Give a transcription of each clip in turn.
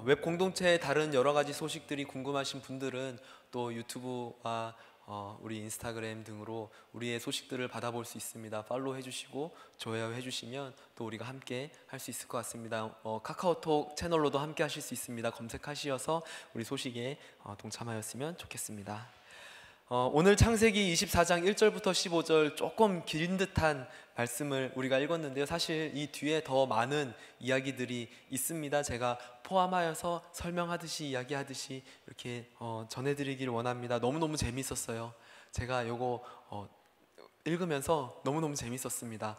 웹 공동체의 다른 여러 가지 소식들이 궁금하신 분들은 또 유튜브와 우리 인스타그램 등으로 우리의 소식들을 받아볼 수 있습니다. 팔로우 해주시고 좋아요 해주시면 또 우리가 함께 할 수 있을 것 같습니다. 카카오톡 채널로도 함께 하실 수 있습니다. 검색하셔서 우리 소식에 동참하였으면 좋겠습니다. 오늘 창세기 24장 1절부터 15절 조금 긴 듯한 말씀을 우리가 읽었는데요, 사실 이 뒤에 더 많은 이야기들이 있습니다. 제가 포함하여서 설명하듯이 이야기하듯이 이렇게 전해드리기를 원합니다. 너무너무 재밌었어요. 제가 요거 읽으면서 너무너무 재밌었습니다.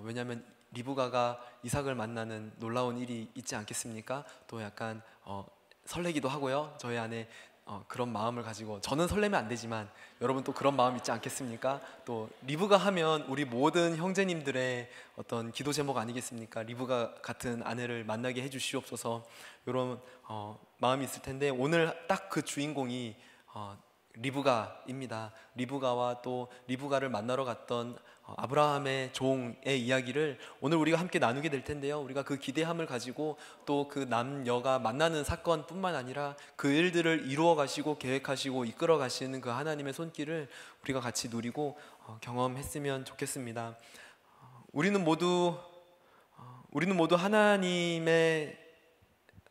왜냐하면 리브가가 이삭을 만나는 놀라운 일이 있지 않겠습니까? 또 약간 설레기도 하고요. 저희 안에 그런 마음을 가지고, 저는 설레면 안 되지만 여러분 또 그런 마음 있지 않겠습니까? 또 리브가 하면 우리 모든 형제님들의 어떤 기도 제목 아니겠습니까? 리브가 같은 아내를 만나게 해주시옵소서, 이런 마음이 있을 텐데, 오늘 딱 그 주인공이 리브가입니다. 리브가와 또 리브가를 만나러 갔던 아브라함의 종의 이야기를 오늘 우리가 함께 나누게 될 텐데요, 우리가 그 기대함을 가지고 또 그 남녀가 만나는 사건뿐만 아니라 그 일들을 이루어 가시고 계획하시고 이끌어 가시는 그 하나님의 손길을 우리가 같이 누리고 경험했으면 좋겠습니다. 우리는 모두 하나님의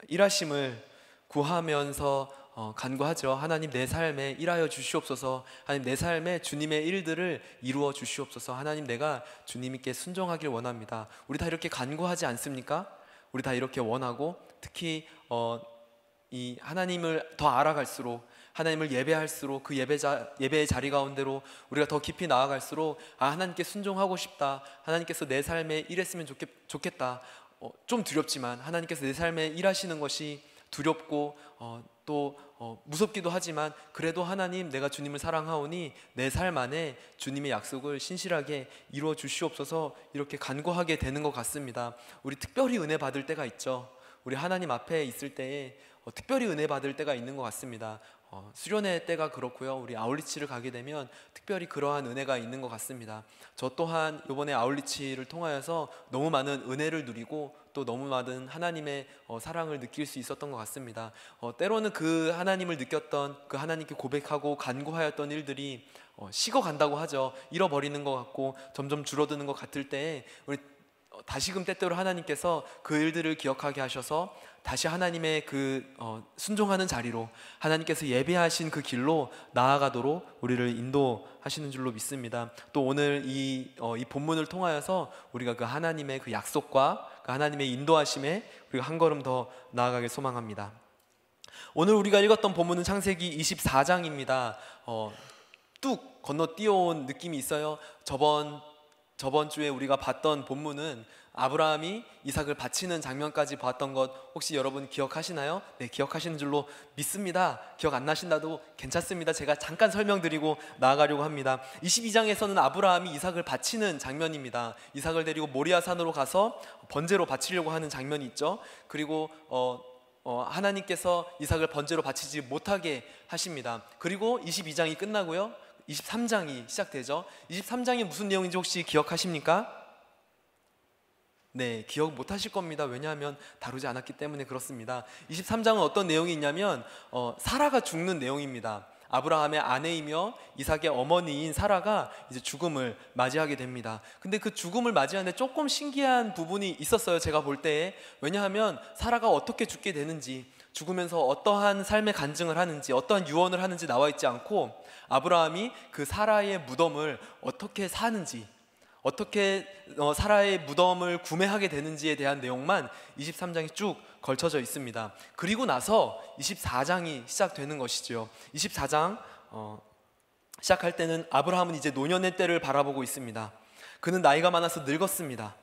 일하심을 구하면서 간구하죠. 하나님, 내 삶에 일하여 주시옵소서. 하나님, 내 삶에 주님의 일들을 이루어 주시옵소서. 하나님, 내가 주님께 순종하길 원합니다. 우리 다 이렇게 간구하지 않습니까? 우리 다 이렇게 원하고, 특히 이 하나님을 더 알아갈수록, 하나님을 예배할수록 그 예배의 자리 가운데로 우리가 더 깊이 나아갈수록 하나님께 순종하고 싶다, 하나님께서 내 삶에 일했으면 좋겠다, 좀 두렵지만 하나님께서 내 삶에 일하시는 것이 두렵고 또 무섭기도 하지만, 그래도 하나님, 내가 주님을 사랑하오니 내 삶 안에 주님의 약속을 신실하게 이루어 주시옵소서, 이렇게 간구하게 되는 것 같습니다. 우리 특별히 은혜 받을 때가 있죠. 우리 하나님 앞에 있을 때에 특별히 은혜 받을 때가 있는 것 같습니다. 수련회 때가 그렇고요, 우리 아울리치를 가게 되면 특별히 그러한 은혜가 있는 것 같습니다. 저 또한 이번에 아울리치를 통하여서 너무 많은 은혜를 누리고 또 너무 많은 하나님의 사랑을 느낄 수 있었던 것 같습니다. 때로는 그 하나님을 느꼈던, 그 하나님께 고백하고 간구하였던 일들이 식어간다고 하죠. 잃어버리는 것 같고 점점 줄어드는 것 같을 때에 우리 다시금 때때로 하나님께서 그 일들을 기억하게 하셔서 다시 하나님의 그 순종하는 자리로, 하나님께서 예배하신 그 길로 나아가도록 우리를 인도하시는 줄로 믿습니다. 또 오늘 이 본문을 통하여서 우리가 그 하나님의 그 약속과 그 하나님의 인도하심에 우리가 한 걸음 더 나아가길 소망합니다. 오늘 우리가 읽었던 본문은 창세기 24장입니다. 뚝 건너뛰어온 느낌이 있어요. 저번 주에 우리가 봤던 본문은 아브라함이 이삭을 바치는 장면까지 봤던 것 혹시 여러분 기억하시나요? 네, 기억하시는 줄로 믿습니다. 기억 안 나신다도 괜찮습니다. 제가 잠깐 설명드리고 나아가려고 합니다. 22장에서는 아브라함이 이삭을 바치는 장면입니다. 이삭을 데리고 모리아 산으로 가서 번제로 바치려고 하는 장면이 있죠. 그리고 하나님께서 이삭을 번제로 바치지 못하게 하십니다. 그리고 22장이 끝나고요, 23장이 시작되죠. 23장이 무슨 내용인지 혹시 기억하십니까? 네, 기억 못 하실 겁니다. 왜냐하면 다루지 않았기 때문에 그렇습니다. 23장은 어떤 내용이 있냐면 사라가 죽는 내용입니다. 아브라함의 아내이며 이삭의 어머니인 사라가 이제 죽음을 맞이하게 됩니다. 근데 그 죽음을 맞이하는데 조금 신기한 부분이 있었어요, 제가 볼 때에. 왜냐하면 사라가 어떻게 죽게 되는지, 죽으면서 어떠한 삶의 간증을 하는지, 어떠한 유언을 하는지 나와 있지 않고, 아브라함이 그 사라의 무덤을 어떻게 사는지, 어떻게 사라의 무덤을 구매하게 되는지에 대한 내용만 23장이 쭉 걸쳐져 있습니다. 그리고 나서 24장이 시작되는 것이죠. 24장 시작할 때는 아브라함은 이제 노년의 때를 바라보고 있습니다. 그는 나이가 많아서 늙었습니다.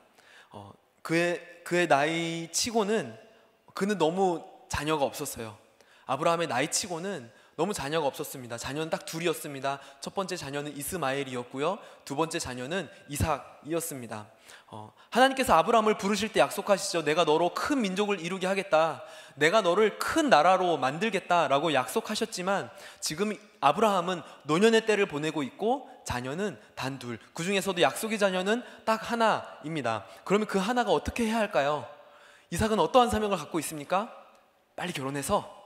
그의 나이 치고는 그는 너무 자녀가 없었어요. 아브라함의 나이 치고는 너무 자녀가 없었습니다. 자녀는 딱 둘이었습니다. 첫 번째 자녀는 이스마엘이었고요, 두 번째 자녀는 이삭이었습니다. 하나님께서 아브라함을 부르실 때 약속하시죠. 내가 너로 큰 민족을 이루게 하겠다, 내가 너를 큰 나라로 만들겠다라고 약속하셨지만, 지금 아브라함은 노년의 때를 보내고 있고 자녀는 단 둘, 그 중에서도 약속의 자녀는 딱 하나입니다. 그러면 그 하나가 어떻게 해야 할까요? 이삭은 어떠한 사명을 갖고 있습니까? 빨리 결혼해서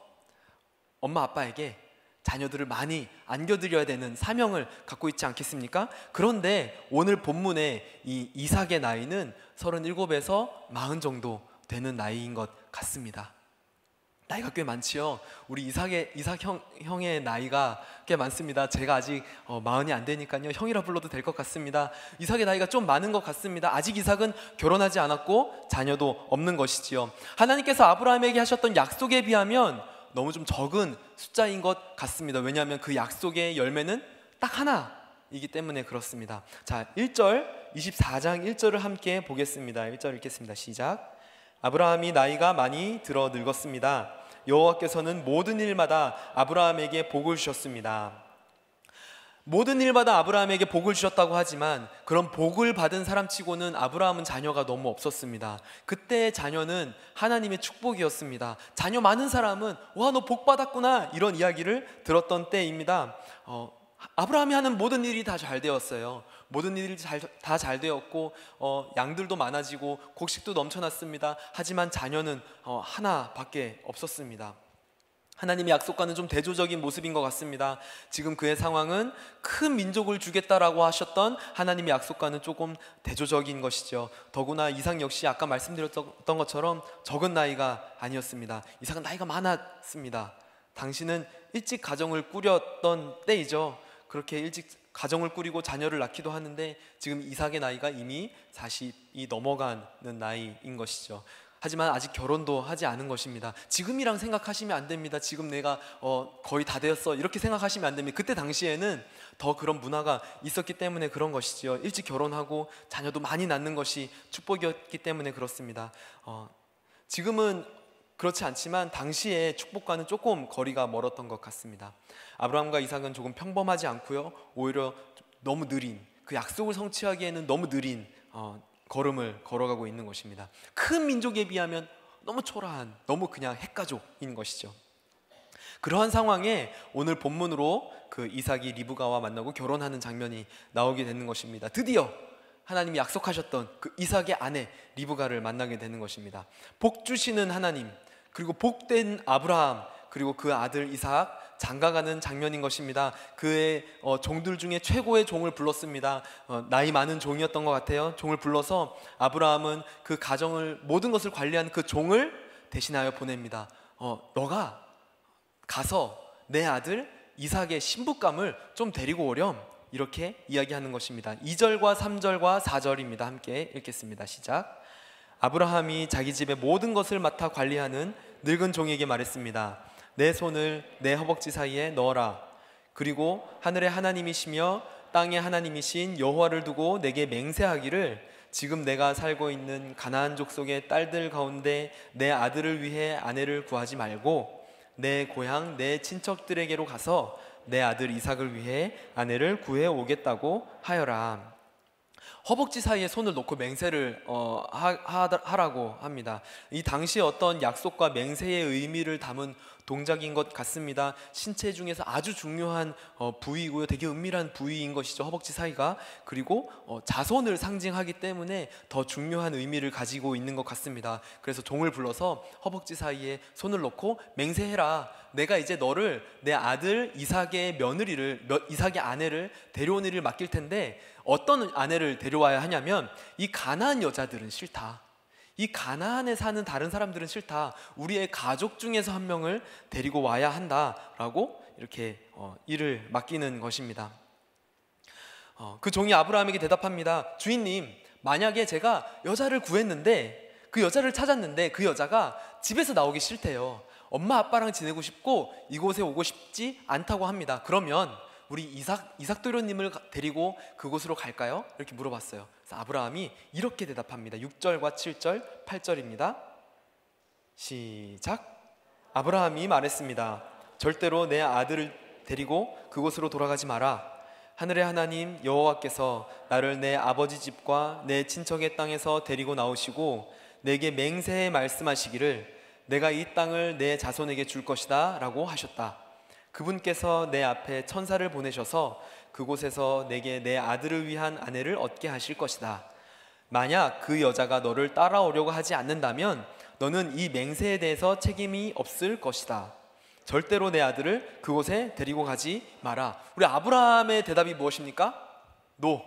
엄마 아빠에게 자녀들을 많이 안겨드려야 되는 사명을 갖고 있지 않겠습니까? 그런데 오늘 본문의 이 이삭의 나이는 37에서 40 정도 되는 나이인 것 같습니다. 나이가 꽤 많지요. 우리 이삭 형의 나이가 꽤 많습니다. 제가 아직 40이 안 되니까요, 형이라 불러도 될 것 같습니다. 이삭의 나이가 좀 많은 것 같습니다. 아직 이삭은 결혼하지 않았고 자녀도 없는 것이지요. 하나님께서 아브라함에게 하셨던 약속에 비하면 너무 좀 적은 숫자인 것 같습니다. 왜냐하면 그 약속의 열매는 딱 하나이기 때문에 그렇습니다. 자, 1절 24장 1절을 함께 보겠습니다. 1절 읽겠습니다. 시작. 아브라함이 나이가 많이 들어 늙었습니다. 여호와께서는 모든 일마다 아브라함에게 복을 주셨습니다. 모든 일마다 아브라함에게 복을 주셨다고 하지만 그런 복을 받은 사람치고는 아브라함은 자녀가 너무 없었습니다. 그때의 자녀는 하나님의 축복이었습니다. 자녀 많은 사람은 와, 너 복 받았구나, 이런 이야기를 들었던 때입니다. 아브라함이 하는 모든 일이 다 잘 되었어요. 모든 일이 다 잘 되었고 양들도 많아지고 곡식도 넘쳐났습니다. 하지만 자녀는 하나밖에 없었습니다. 하나님의 약속과는 좀 대조적인 모습인 것 같습니다. 지금 그의 상황은 큰 민족을 주겠다라고 하셨던 하나님의 약속과는 조금 대조적인 것이죠. 더구나 이삭 역시 아까 말씀드렸던 것처럼 적은 나이가 아니었습니다. 이삭은 나이가 많았습니다. 당신은 일찍 가정을 꾸렸던 때이죠. 그렇게 일찍 가정을 꾸리고 자녀를 낳기도 하는데 지금 이삭의 나이가 이미 40이 넘어가는 나이인 것이죠. 하지만 아직 결혼도 하지 않은 것입니다. 지금이랑 생각하시면 안 됩니다. 지금 내가 거의 다 되었어, 이렇게 생각하시면 안 됩니다. 그때 당시에는 더 그런 문화가 있었기 때문에 그런 것이죠. 일찍 결혼하고 자녀도 많이 낳는 것이 축복이었기 때문에 그렇습니다. 지금은 그렇지 않지만 당시의 축복과는 조금 거리가 멀었던 것 같습니다. 아브라함과 이삭은 조금 평범하지 않고요, 오히려 너무 느린, 그 약속을 성취하기에는 너무 느린 걸음을 걸어가고 있는 것입니다. 큰 민족에 비하면 너무 초라한, 너무 그냥 핵가족인 것이죠. 그러한 상황에 오늘 본문으로 그 이삭이 리브가와 만나고 결혼하는 장면이 나오게 되는 것입니다. 드디어 하나님이 약속하셨던 그 이삭의 아내 리브가를 만나게 되는 것입니다. 복 주시는 하나님, 그리고 복된 아브라함, 그리고 그 아들 이삭 장가가는 장면인 것입니다. 그의 종들 중에 최고의 종을 불렀습니다. 나이 많은 종이었던 것 같아요. 종을 불러서 아브라함은 그 가정을, 모든 것을 관리하는 그 종을 대신하여 보냅니다. 너가 가서 내 아들 이삭의 신부감을 좀 데리고 오렴, 이렇게 이야기하는 것입니다. 2절과 3절과 4절입니다. 함께 읽겠습니다. 시작. 아브라함이 자기 집의 모든 것을 맡아 관리하는 늙은 종에게 말했습니다. 내 손을 내 허벅지 사이에 넣어라. 그리고 하늘의 하나님이시며 땅의 하나님이신 여호와를 두고 내게 맹세하기를, 지금 내가 살고 있는 가나안 족속의 딸들 가운데 내 아들을 위해 아내를 구하지 말고 내 고향 내 친척들에게로 가서 내 아들 이삭을 위해 아내를 구해 오겠다고 하여라. 허벅지 사이에 손을 놓고 맹세를 하라고 합니다. 이 당시 어떤 약속과 맹세의 의미를 담은 동작인 것 같습니다. 신체 중에서 아주 중요한 부위이고요, 되게 은밀한 부위인 것이죠, 허벅지 사이가. 그리고 자손을 상징하기 때문에 더 중요한 의미를 가지고 있는 것 같습니다. 그래서 종을 불러서 허벅지 사이에 손을 놓고 맹세해라. 내가 이제 너를 내 아들 이삭의 이삭의 아내를 데려오는 일을 맡길 텐데 어떤 아내를 데려와야 하냐면, 이 가나안 여자들은 싫다, 이 가나안에 사는 다른 사람들은 싫다, 우리의 가족 중에서 한 명을 데리고 와야 한다라고 이렇게 일을 맡기는 것입니다. 그 종이 아브라함에게 대답합니다. 주인님, 만약에 제가 여자를 구했는데, 그 여자를 찾았는데 그 여자가 집에서 나오기 싫대요. 엄마 아빠랑 지내고 싶고 이곳에 오고 싶지 않다고 합니다. 그러면 우리 이삭 도련님을 데리고 그곳으로 갈까요? 이렇게 물어봤어요. 그래서 아브라함이 이렇게 대답합니다. 6절과 7절, 8절입니다. 시작. 아브라함이 말했습니다. 절대로 내 아들을 데리고 그곳으로 돌아가지 마라. 하늘의 하나님 여호와께서 나를 내 아버지 집과 내 친척의 땅에서 데리고 나오시고 내게 맹세해 말씀하시기를, 내가 이 땅을 내 자손에게 줄 것이다 라고 하셨다. 그분께서 내 앞에 천사를 보내셔서 그곳에서 내게 내 아들을 위한 아내를 얻게 하실 것이다. 만약 그 여자가 너를 따라오려고 하지 않는다면 너는 이 맹세에 대해서 책임이 없을 것이다. 절대로 내 아들을 그곳에 데리고 가지 마라. 우리 아브라함의 대답이 무엇입니까? 노.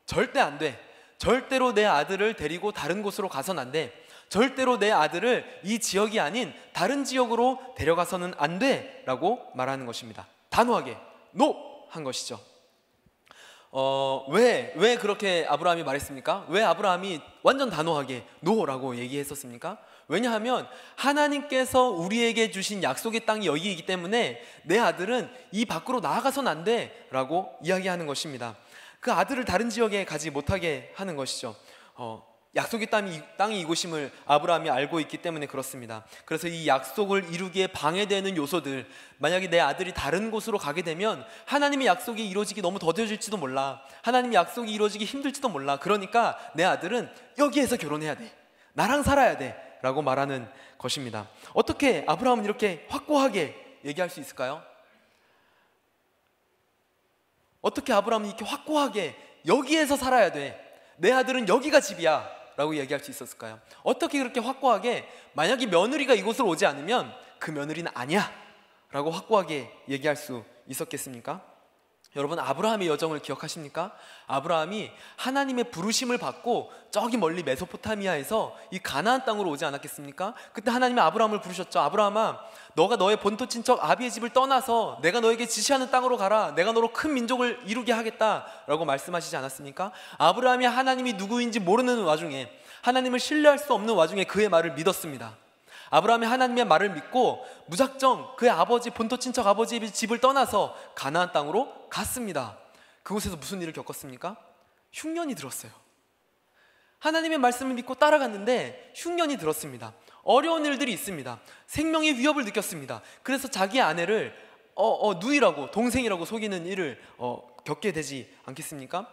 절대 안 돼. 절대로 내 아들을 데리고 다른 곳으로 가선 안 돼. 절대로 내 아들을 이 지역이 아닌 다른 지역으로 데려가서는 안 돼 라고 말하는 것입니다. 단호하게 노! 한 것이죠. 왜 그렇게 아브라함이 말했습니까? 왜 아브라함이 완전 단호하게 노라고 얘기했었습니까? 왜냐하면 하나님께서 우리에게 주신 약속의 땅이 여기이기 때문에 내 아들은 이 밖으로 나아가선 안 돼 라고 이야기하는 것입니다. 그 아들을 다른 지역에 가지 못하게 하는 것이죠. 약속의 땅이 이곳임을 아브라함이 알고 있기 때문에 그렇습니다. 그래서 이 약속을 이루기에 방해되는 요소들, 만약에 내 아들이 다른 곳으로 가게 되면 하나님의 약속이 이루어지기 너무 더뎌질지도 몰라. 하나님의 약속이 이루어지기 힘들지도 몰라. 그러니까 내 아들은 여기에서 결혼해야 돼. 나랑 살아야 돼 라고 말하는 것입니다. 어떻게 아브라함은 이렇게 확고하게 얘기할 수 있을까요? 어떻게 아브라함은 이렇게 확고하게 여기에서 살아야 돼, 내 아들은 여기가 집이야 라고 얘기할 수 있었을까요? 어떻게 그렇게 확고하게, 만약에 며느리가 이곳으로 오지 않으면 그 며느리는 아니야 라고 확고하게 얘기할 수 있었겠습니까? 여러분, 아브라함의 여정을 기억하십니까? 아브라함이 하나님의 부르심을 받고 저기 멀리 메소포타미아에서 이 가나안 땅으로 오지 않았겠습니까? 그때 하나님이 아브라함을 부르셨죠. 아브라함아, 너가 너의 본토 친척 아비의 집을 떠나서 내가 너에게 지시하는 땅으로 가라. 내가 너로 큰 민족을 이루게 하겠다 라고 말씀하시지 않았습니까? 아브라함이 하나님이 누구인지 모르는 와중에, 하나님을 신뢰할 수 없는 와중에 그의 말을 믿었습니다. 아브라함이 하나님의 말을 믿고 무작정 그의 아버지, 본토 친척 아버지의 집을 떠나서 가나안 땅으로 갔습니다. 그곳에서 무슨 일을 겪었습니까? 흉년이 들었어요. 하나님의 말씀을 믿고 따라갔는데 흉년이 들었습니다. 어려운 일들이 있습니다. 생명의 위협을 느꼈습니다. 그래서 자기의 아내를 누이라고, 동생이라고 속이는 일을 겪게 되지 않겠습니까?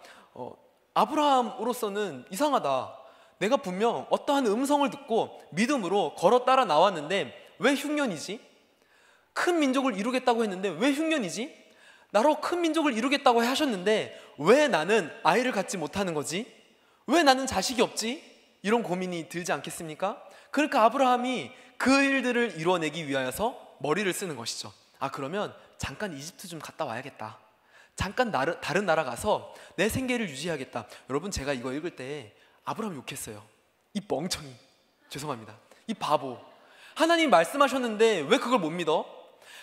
아브라함으로서는 이상하다. 내가 분명 어떠한 음성을 듣고 믿음으로 걸어 따라 나왔는데 왜 흉년이지? 큰 민족을 이루겠다고 했는데 왜 흉년이지? 나로 큰 민족을 이루겠다고 하셨는데 왜 나는 아이를 갖지 못하는 거지? 왜 나는 자식이 없지? 이런 고민이 들지 않겠습니까? 그러니까 아브라함이 그 일들을 이뤄내기 위하여서 머리를 쓰는 것이죠. 그러면 잠깐 이집트 좀 갔다 와야겠다. 잠깐 다른 나라 가서 내 생계를 유지해야겠다. 여러분, 제가 이거 읽을 때 아브라함 욕했어요. 이 멍청이, 죄송합니다, 이 바보. 하나님이 말씀하셨는데 왜 그걸 못 믿어?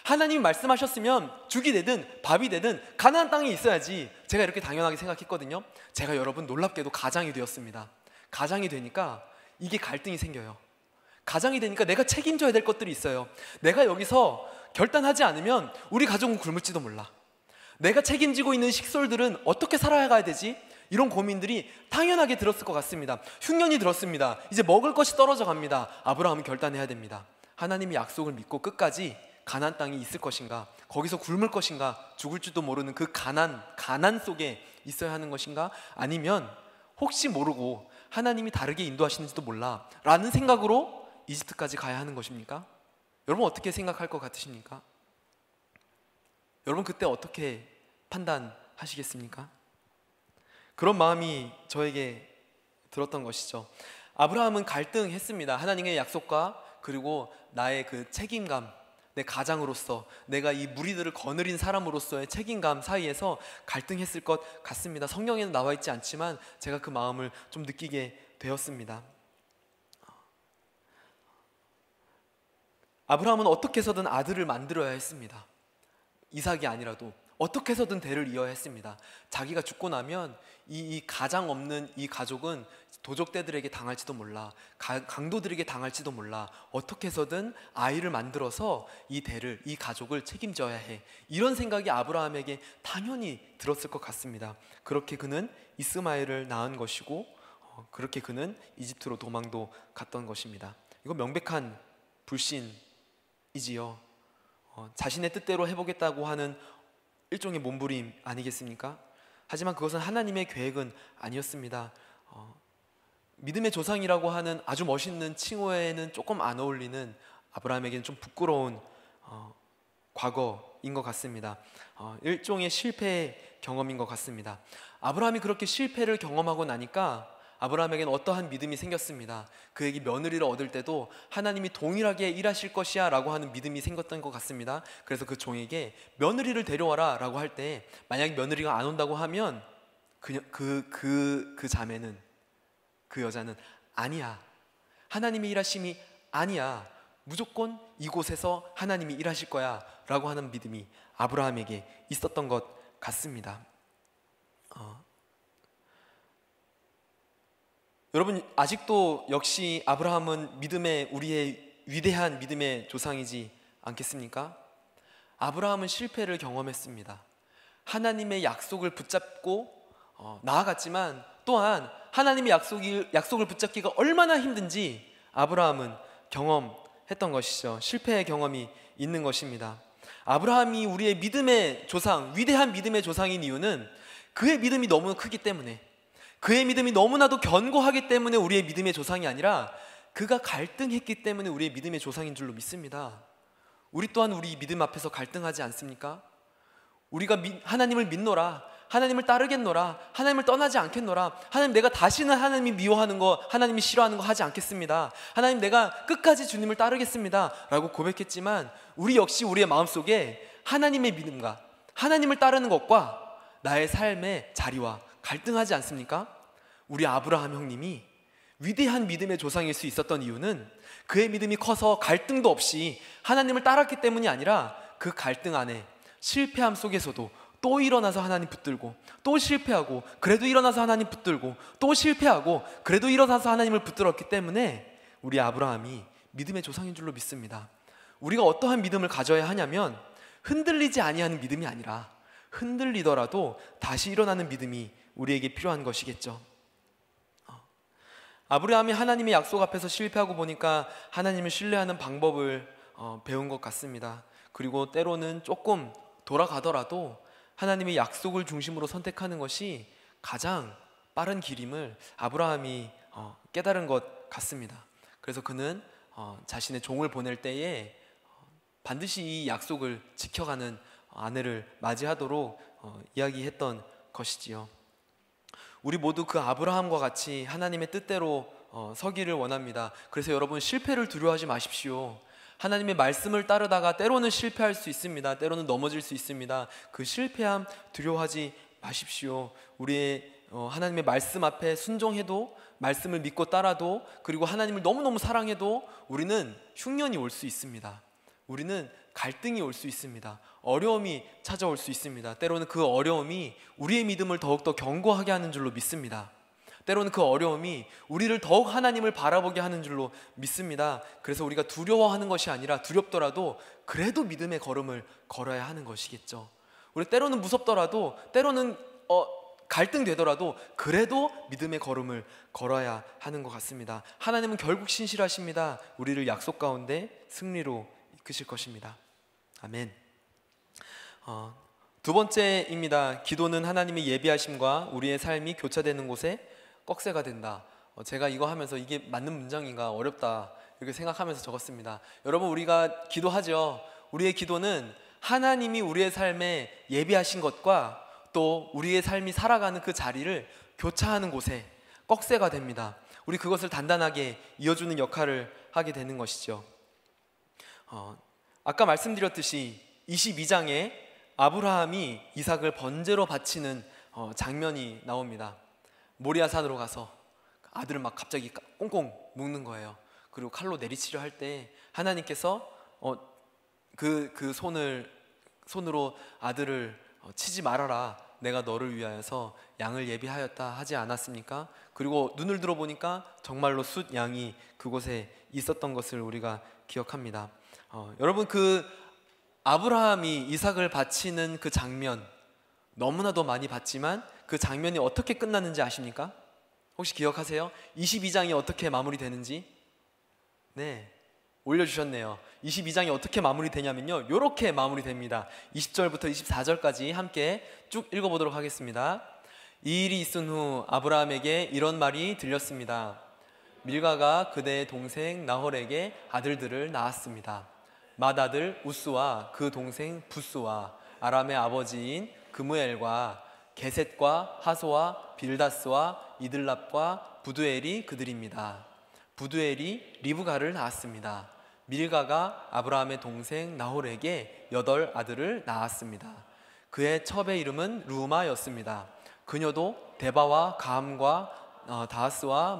하나님이 말씀하셨으면 죽이 되든 밥이 되든 가나안 땅에 있어야지. 제가 이렇게 당연하게 생각했거든요. 제가 여러분 놀랍게도 가장이 되었습니다. 가장이 되니까 이게 갈등이 생겨요. 가장이 되니까 내가 책임져야 될 것들이 있어요. 내가 여기서 결단하지 않으면 우리 가족은 굶을지도 몰라. 내가 책임지고 있는 식솔들은 어떻게 살아가야 되지? 이런 고민들이 당연하게 들었을 것 같습니다. 흉년이 들었습니다. 이제 먹을 것이 떨어져 갑니다. 아브라함은 결단해야 됩니다. 하나님의 약속을 믿고 끝까지 가나안 땅이 있을 것인가, 거기서 굶을 것인가, 죽을지도 모르는 그 가난 속에 있어야 하는 것인가, 아니면 혹시 모르고 하나님이 다르게 인도하시는지도 몰라 라는 생각으로 이집트까지 가야 하는 것입니까? 여러분, 어떻게 생각할 것 같으십니까? 여러분, 그때 어떻게 판단하시겠습니까? 그런 마음이 저에게 들었던 것이죠. 아브라함은 갈등했습니다. 하나님의 약속과 그리고 나의 그 책임감, 내 가장으로서, 내가 이 무리들을 거느린 사람으로서의 책임감 사이에서 갈등했을 것 같습니다. 성경에는 나와 있지 않지만 제가 그 마음을 좀 느끼게 되었습니다. 아브라함은 어떻게 해서든 아들을 만들어야 했습니다. 이삭이 아니라도 어떻게 해서든 대를 이어야 했습니다. 자기가 죽고 나면 이 가장 없는 이 가족은 도적대들에게 당할지도 몰라, 강도들에게 당할지도 몰라. 어떻게 해서든 아이를 만들어서 이 대를, 이 가족을 책임져야 해. 이런 생각이 아브라함에게 당연히 들었을 것 같습니다. 그렇게 그는 이스마엘을 낳은 것이고, 그렇게 그는 이집트로 도망도 갔던 것입니다. 이거 명백한 불신이지요. 자신의 뜻대로 해보겠다고 하는 일종의 몸부림 아니겠습니까? 하지만 그것은 하나님의 계획은 아니었습니다. 믿음의 조상이라고 하는 아주 멋있는 칭호에는 조금 안 어울리는, 아브라함에게는 좀 부끄러운 과거인 것 같습니다. 일종의 실패 경험인 것 같습니다. 아브라함이 그렇게 실패를 경험하고 나니까 아브라함에게는 어떠한 믿음이 생겼습니다. 그에게 며느리를 얻을 때도 하나님이 동일하게 일하실 것이야 라고 하는 믿음이 생겼던 것 같습니다. 그래서 그 종에게 며느리를 데려와라 라고 할 때 만약 며느리가 안 온다고 하면 그 자매는, 그 여자는 아니야, 하나님의 일하심이 아니야, 무조건 이곳에서 하나님이 일하실 거야 라고 하는 믿음이 아브라함에게 있었던 것 같습니다. 여러분, 아직도 역시 아브라함은 우리의 위대한 믿음의 조상이지 않겠습니까? 아브라함은 실패를 경험했습니다. 하나님의 약속을 붙잡고 나아갔지만 또한 하나님의 약속을 붙잡기가 얼마나 힘든지 아브라함은 경험했던 것이죠. 실패의 경험이 있는 것입니다. 아브라함이 우리의 믿음의 조상, 위대한 믿음의 조상인 이유는 그의 믿음이 너무 크기 때문에, 그의 믿음이 너무나도 견고하기 때문에 우리의 믿음의 조상이 아니라 그가 갈등했기 때문에 우리의 믿음의 조상인 줄로 믿습니다. 우리 또한 우리 믿음 앞에서 갈등하지 않습니까? 우리가 하나님을 믿노라, 하나님을 따르겠노라, 하나님을 떠나지 않겠노라, 하나님 내가 다시는 하나님이 미워하는 거, 하나님이 싫어하는 거 하지 않겠습니다, 하나님 내가 끝까지 주님을 따르겠습니다 라고 고백했지만 우리 역시 우리의 마음속에 하나님의 믿음과 하나님을 따르는 것과 나의 삶의 자리와 갈등하지 않습니까? 우리 아브라함 형님이 위대한 믿음의 조상일 수 있었던 이유는 그의 믿음이 커서 갈등도 없이 하나님을 따랐기 때문이 아니라 그 갈등 안에 실패함 속에서도 또 일어나서 하나님 붙들고 또 실패하고 그래도 일어나서 하나님 붙들고 또 실패하고 그래도 일어나서 하나님을 붙들었기 때문에 우리 아브라함이 믿음의 조상인 줄로 믿습니다. 우리가 어떠한 믿음을 가져야 하냐면 흔들리지 아니하는 믿음이 아니라 흔들리더라도 다시 일어나는 믿음이 우리에게 필요한 것이겠죠. 아브라함이 하나님의 약속 앞에서 실패하고 보니까 하나님을 신뢰하는 방법을 배운 것 같습니다. 그리고 때로는 조금 돌아가더라도 하나님의 약속을 중심으로 선택하는 것이 가장 빠른 길임을 아브라함이 깨달은 것 같습니다. 그래서 그는 자신의 종을 보낼 때에 반드시 이 약속을 지켜가는 아내를 맞이하도록 이야기했던 것이지요. 우리 모두 그 아브라함과 같이 하나님의 뜻대로 서기를 원합니다. 그래서 여러분, 실패를 두려워하지 마십시오. 하나님의 말씀을 따르다가 때로는 실패할 수 있습니다. 때로는 넘어질 수 있습니다. 그 실패함 두려워하지 마십시오. 우리의 하나님의 말씀 앞에 순종해도, 말씀을 믿고 따라도, 그리고 하나님을 너무너무 사랑해도 우리는 흉년이 올 수 있습니다. 우리는 갈등이 올 수 있습니다. 어려움이 찾아올 수 있습니다. 때로는 그 어려움이 우리의 믿음을 더욱더 견고하게 하는 줄로 믿습니다. 때로는 그 어려움이 우리를 더욱 하나님을 바라보게 하는 줄로 믿습니다. 그래서 우리가 두려워하는 것이 아니라 두렵더라도 그래도 믿음의 걸음을 걸어야 하는 것이겠죠. 우리 때로는 무섭더라도, 때로는 갈등되더라도 그래도 믿음의 걸음을 걸어야 하는 것 같습니다. 하나님은 결국 신실하십니다. 우리를 약속 가운데 승리로 이끄실 것입니다. 아멘. 두 번째입니다. 기도는 하나님의 예비하심과 우리의 삶이 교차되는 곳에 꺽쇠가 된다. 제가 이거 하면서 이게 맞는 문장인가 어렵다 이렇게 생각하면서 적었습니다. 여러분, 우리가 기도하죠. 우리의 기도는 하나님이 우리의 삶에 예비하신 것과 또 우리의 삶이 살아가는 그 자리를 교차하는 곳에 꺽쇠가 됩니다. 우리 그것을 단단하게 이어주는 역할을 하게 되는 것이죠. 아까 말씀드렸듯이 22장에 아브라함이 이삭을 번제로 바치는 장면이 나옵니다. 모리아산으로 가서 아들을 막 갑자기 꽁꽁 묶는 거예요. 그리고 칼로 내리치려 할 때 하나님께서 그 손으로 아들을 치지 말아라, 내가 너를 위하여서 양을 예비하였다 하지 않았습니까? 그리고 눈을 들어보니까 정말로 숫 양이 그곳에 있었던 것을 우리가 기억합니다. 여러분, 그 아브라함이 이삭을 바치는 그 장면 너무나도 많이 봤지만 그 장면이 어떻게 끝났는지 아십니까? 혹시 기억하세요? 22장이 어떻게 마무리되는지? 네, 올려주셨네요. 22장이 어떻게 마무리되냐면요, 이렇게 마무리됩니다. 20절부터 24절까지 함께 쭉 읽어보도록 하겠습니다. 이 일이 있은 후 아브라함에게 이런 말이 들렸습니다. 밀가가 그대의 동생 나홀에게 아들들을 낳았습니다. 맏아들 우스와 그 동생 부스와 아람의 아버지인 그무엘과 게셋과 하소와 빌다스와 이들랍과 부두엘이 그들입니다. 부두엘이 리브가를 낳았습니다. 밀가가 아브라함의 동생 나홀에게 8 아들을 낳았습니다. 그의 첩의 이름은 루마였습니다. 그녀도 데바와 가함과 다하스와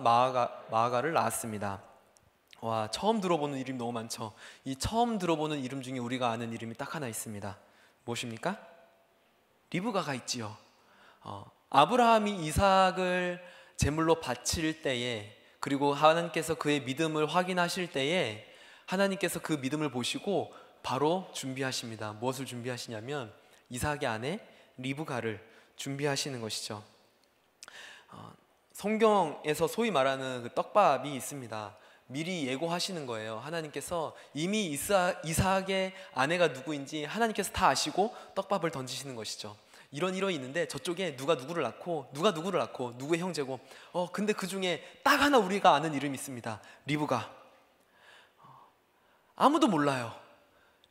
마아가를 낳았습니다. 와, 처음 들어보는 이름 너무 많죠. 이 처음 들어보는 이름 중에 우리가 아는 이름이 딱 하나 있습니다. 무엇입니까? 리브가가 있지요. 아브라함이 이삭을 제물로 바칠 때에, 그리고 하나님께서 그의 믿음을 확인하실 때에 하나님께서 그 믿음을 보시고 바로 준비하십니다. 무엇을 준비하시냐면 이삭의 아내 리브가를 준비하시는 것이죠. 성경에서 소위 말하는 그 떡밥이 있습니다. 미리 예고하시는 거예요. 하나님께서 이미 이삭의 아내가 누구인지 하나님께서 다 아시고 떡밥을 던지시는 것이죠. 이런 있는데 저쪽에 누가 누구를 낳고 누가 누구를 낳고 누구의 형제고, 근데 그 중에 딱 하나 우리가 아는 이름이 있습니다. 리브가. 아무도 몰라요.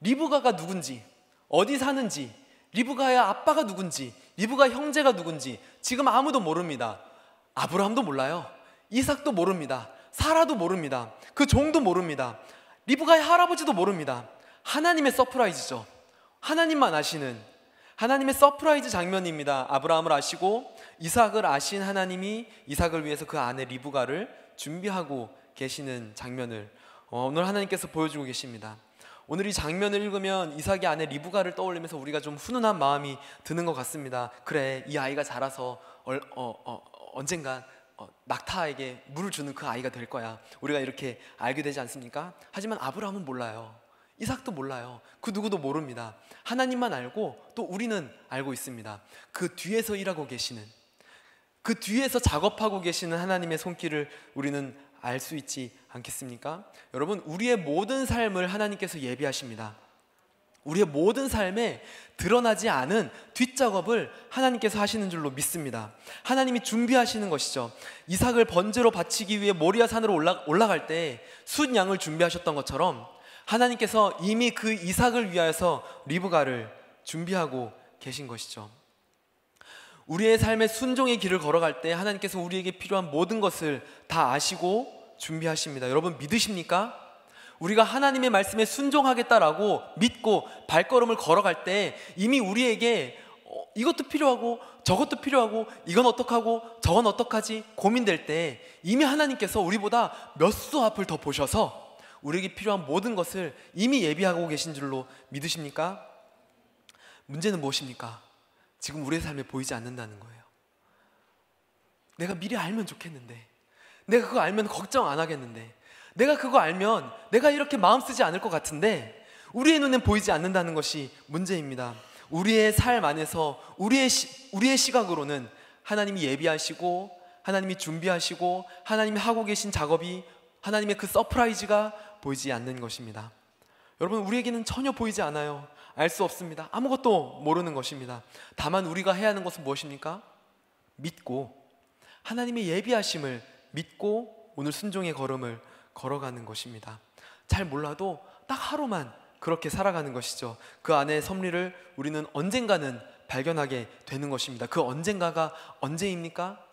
리브가가 누군지, 어디 사는지, 리브가의 아빠가 누군지, 리브가 형제가 누군지 지금 아무도 모릅니다. 아브라함도 몰라요. 이삭도 모릅니다. 사라도 모릅니다. 그 종도 모릅니다. 리브가의 할아버지도 모릅니다. 하나님의 서프라이즈죠. 하나님만 아시는 하나님의 서프라이즈 장면입니다. 아브라함을 아시고 이삭을 아신 하나님이 이삭을 위해서 그 아내 리브가를 준비하고 계시는 장면을 오늘 하나님께서 보여주고 계십니다. 오늘 이 장면을 읽으면 이삭의 아내 리브가를 떠올리면서 우리가 좀 훈훈한 마음이 드는 것 같습니다. 그래, 이 아이가 자라서 언젠간 낙타에게 물을 주는 그 아이가 될 거야. 우리가 이렇게 알게 되지 않습니까? 하지만 아브라함은 몰라요. 이삭도 몰라요. 그 누구도 모릅니다. 하나님만 알고 또 우리는 알고 있습니다. 그 뒤에서 일하고 계시는, 그 뒤에서 작업하고 계시는 하나님의 손길을 우리는 알 수 있지 않겠습니까? 여러분, 우리의 모든 삶을 하나님께서 예비하십니다. 우리의 모든 삶에 드러나지 않은 뒷작업을 하나님께서 하시는 줄로 믿습니다. 하나님이 준비하시는 것이죠. 이삭을 번제로 바치기 위해 모리아 산으로 올라갈 때 숫 양을 준비하셨던 것처럼 하나님께서 이미 그 이삭을 위하여서 리브가를 준비하고 계신 것이죠. 우리의 삶의 순종의 길을 걸어갈 때 하나님께서 우리에게 필요한 모든 것을 다 아시고 준비하십니다. 여러분, 믿으십니까? 우리가 하나님의 말씀에 순종하겠다라고 믿고 발걸음을 걸어갈 때 이미 우리에게 이것도 필요하고 저것도 필요하고 이건 어떡하고 저건 어떡하지 고민될 때 이미 하나님께서 우리보다 몇 수 앞을 더 보셔서 우리에게 필요한 모든 것을 이미 예비하고 계신 줄로 믿으십니까? 문제는 무엇입니까? 지금 우리의 삶에 보이지 않는다는 거예요. 내가 미리 알면 좋겠는데, 내가 그거 알면 걱정 안 하겠는데, 내가 그거 알면 내가 이렇게 마음 쓰지 않을 것 같은데 우리의 눈엔 보이지 않는다는 것이 문제입니다. 우리의 삶 안에서 우리의 시각으로는 하나님이 예비하시고 하나님이 준비하시고 하나님이 하고 계신 작업이, 하나님의 그 서프라이즈가 보이지 않는 것입니다. 여러분, 우리에게는 전혀 보이지 않아요. 알 수 없습니다. 아무것도 모르는 것입니다. 다만 우리가 해야 하는 것은 무엇입니까? 믿고 하나님의 예비하심을 믿고 오늘 순종의 걸음을 걸어가는 것입니다. 잘 몰라도 딱 하루만 그렇게 살아가는 것이죠. 그 안에 섭리를 우리는 언젠가는 발견하게 되는 것입니다. 그 언젠가가 언제입니까?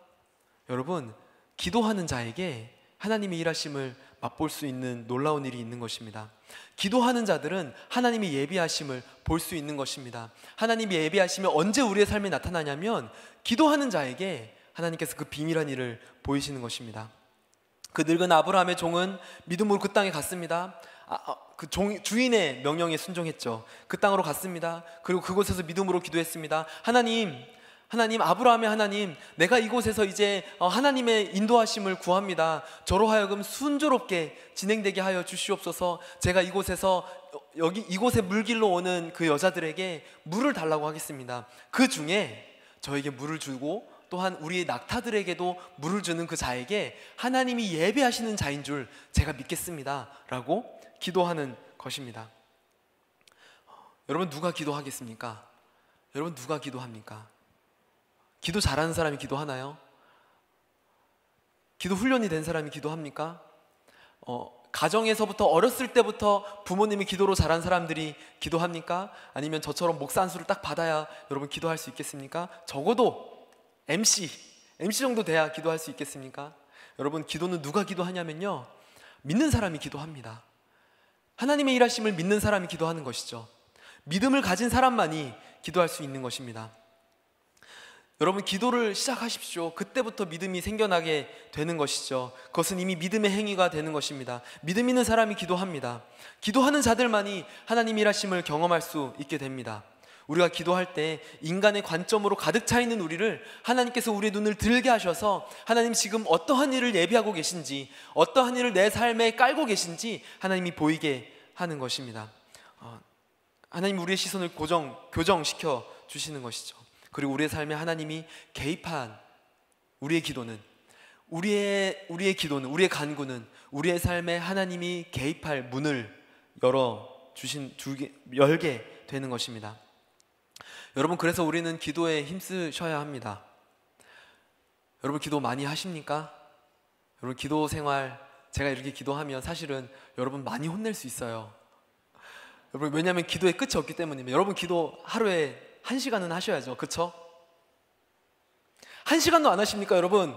여러분, 기도하는 자에게 하나님의 일하심을 맛볼 수 있는 놀라운 일이 있는 것입니다. 기도하는 자들은 하나님의 예비하심을 볼 수 있는 것입니다. 하나님의 예비하심이 언제 우리의 삶에 나타나냐면 기도하는 자에게 하나님께서 그 비밀한 일을 보이시는 것입니다. 그 늙은 아브라함의 종은 믿음으로 그 땅에 갔습니다. 그 주인의 명령에 순종했죠. 그 땅으로 갔습니다. 그리고 그곳에서 믿음으로 기도했습니다. 하나님, 아브라함의 하나님, 내가 이곳에서 이제 하나님의 인도하심을 구합니다. 저로 하여금 순조롭게 진행되게 하여 주시옵소서. 제가 이곳에서 이곳에 물길로 오는 그 여자들에게 물을 달라고 하겠습니다. 그 중에 저에게 물을 주고 또한 우리의 낙타들에게도 물을 주는 그 자에게 하나님이 예배하시는 자인 줄 제가 믿겠습니다 라고 기도하는 것입니다. 여러분, 누가 기도하겠습니까? 여러분, 누가 기도합니까? 기도 잘하는 사람이 기도하나요? 기도 훈련이 된 사람이 기도합니까? 가정에서부터 어렸을 때부터 부모님이 기도로 자란 사람들이 기도합니까? 아니면 저처럼 목사 안수를 딱 받아야 여러분 기도할 수 있겠습니까? 적어도 MC MC 정도 돼야 기도할 수 있겠습니까? 여러분, 기도는 누가 기도하냐면요, 믿는 사람이 기도합니다. 하나님의 일하심을 믿는 사람이 기도하는 것이죠. 믿음을 가진 사람만이 기도할 수 있는 것입니다. 여러분, 기도를 시작하십시오. 그때부터 믿음이 생겨나게 되는 것이죠. 그것은 이미 믿음의 행위가 되는 것입니다. 믿음 있는 사람이 기도합니다. 기도하는 자들만이 하나님의 일하심을 경험할 수 있게 됩니다. 우리가 기도할 때 인간의 관점으로 가득 차 있는 우리를 하나님께서 우리의 눈을 들게 하셔서 하나님 지금 어떠한 일을 예비하고 계신지, 어떠한 일을 내 삶에 깔고 계신지 하나님이 보이게 하는 것입니다. 하나님 우리의 시선을 교정시켜 주시는 것이죠. 그리고 우리의 삶에 하나님이 개입한 우리의 기도는, 우리의 기도는, 우리의 간구는 우리의 삶에 하나님이 개입할 문을 열게 되는 것입니다. 여러분, 그래서 우리는 기도에 힘쓰셔야 합니다. 여러분, 기도 많이 하십니까? 여러분, 기도 생활, 제가 이렇게 기도하면 사실은 여러분 많이 혼낼 수 있어요. 여러분, 왜냐하면 기도에 끝이 없기 때문입니다. 여러분, 기도 하루에 1시간은 하셔야죠. 그렇죠? 1시간도 안 하십니까, 여러분?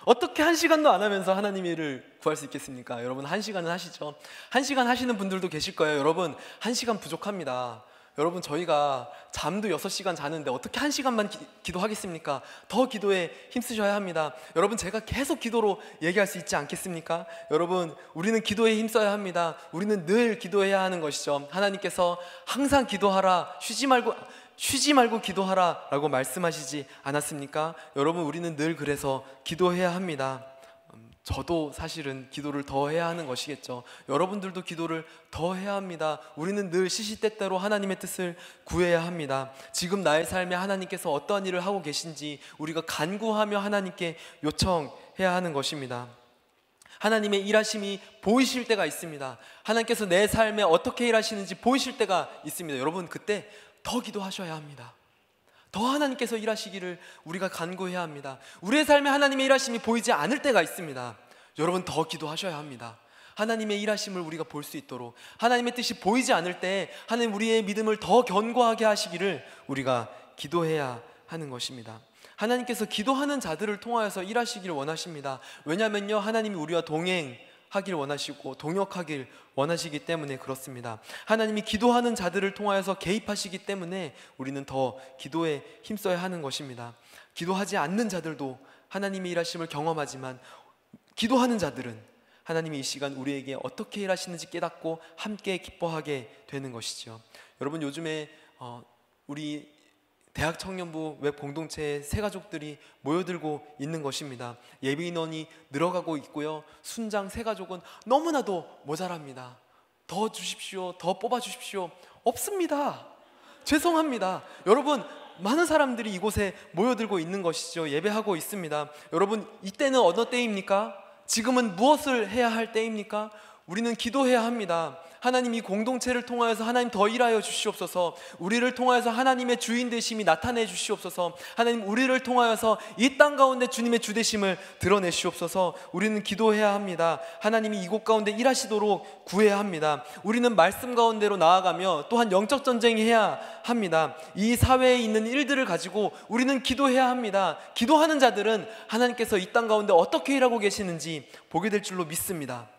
어떻게 1시간도 안 하면서 하나님의 일을 구할 수 있겠습니까? 여러분, 1시간은 하시죠. 1시간 하시는 분들도 계실 거예요. 여러분, 1시간 부족합니다. 여러분, 저희가 잠도 6시간 자는데 어떻게 1시간만 기도하겠습니까? 더 기도에 힘쓰셔야 합니다. 여러분, 제가 계속 기도로 얘기할 수 있지 않겠습니까? 여러분, 우리는 기도에 힘써야 합니다. 우리는 늘 기도해야 하는 것이죠. 하나님께서 항상 기도하라, 쉬지 말고 기도하라 라고 말씀하시지 않았습니까? 여러분, 우리는 늘 그래서 기도해야 합니다. 저도 사실은 기도를 더 해야 하는 것이겠죠. 여러분들도 기도를 더 해야 합니다. 우리는 늘 시시때때로 하나님의 뜻을 구해야 합니다. 지금 나의 삶에 하나님께서 어떠한 일을 하고 계신지 우리가 간구하며 하나님께 요청해야 하는 것입니다. 하나님의 일하심이 보이실 때가 있습니다. 하나님께서 내 삶에 어떻게 일하시는지 보이실 때가 있습니다. 여러분, 그때 더 기도하셔야 합니다. 더 하나님께서 일하시기를 우리가 간구해야 합니다. 우리의 삶에 하나님의 일하심이 보이지 않을 때가 있습니다. 여러분, 더 기도하셔야 합니다. 하나님의 일하심을 우리가 볼 수 있도록, 하나님의 뜻이 보이지 않을 때 하나님 우리의 믿음을 더 견고하게 하시기를 우리가 기도해야 하는 것입니다. 하나님께서 기도하는 자들을 통하여서 일하시기를 원하십니다. 왜냐하면요, 하나님이 우리와 동행하길 원하시고 동역하길 원하시기 때문에 그렇습니다. 하나님이 기도하는 자들을 통하여서 개입하시기 때문에 우리는 더 기도에 힘써야 하는 것입니다. 기도하지 않는 자들도 하나님의 일하심을 경험하지만, 기도하는 자들은 하나님이 이 시간 우리에게 어떻게 일하시는지 깨닫고 함께 기뻐하게 되는 것이죠. 여러분, 요즘에 우리 대학 청년부 웹 공동체의 새 가족들이 모여들고 있는 것입니다. 예비 인원이 늘어가고 있고요, 순장 새 가족은 너무나도 모자랍니다. 더 주십시오, 더 뽑아 주십시오. 없습니다. 죄송합니다. 여러분, 많은 사람들이 이곳에 모여들고 있는 것이죠. 예배하고 있습니다. 여러분, 이때는 어느 때입니까? 지금은 무엇을 해야 할 때입니까? 우리는 기도해야 합니다. 하나님, 이 공동체를 통하여서 하나님 더 일하여 주시옵소서. 우리를 통하여서 하나님의 주인 되심이 나타내 주시옵소서. 하나님, 우리를 통하여서 이 땅 가운데 주님의 주되심을 드러내시옵소서. 우리는 기도해야 합니다. 하나님이 이곳 가운데 일하시도록 구해야 합니다. 우리는 말씀 가운데로 나아가며 또한 영적 전쟁해야 합니다. 이 사회에 있는 일들을 가지고 우리는 기도해야 합니다. 기도하는 자들은 하나님께서 이 땅 가운데 어떻게 일하고 계시는지 보게 될 줄로 믿습니다.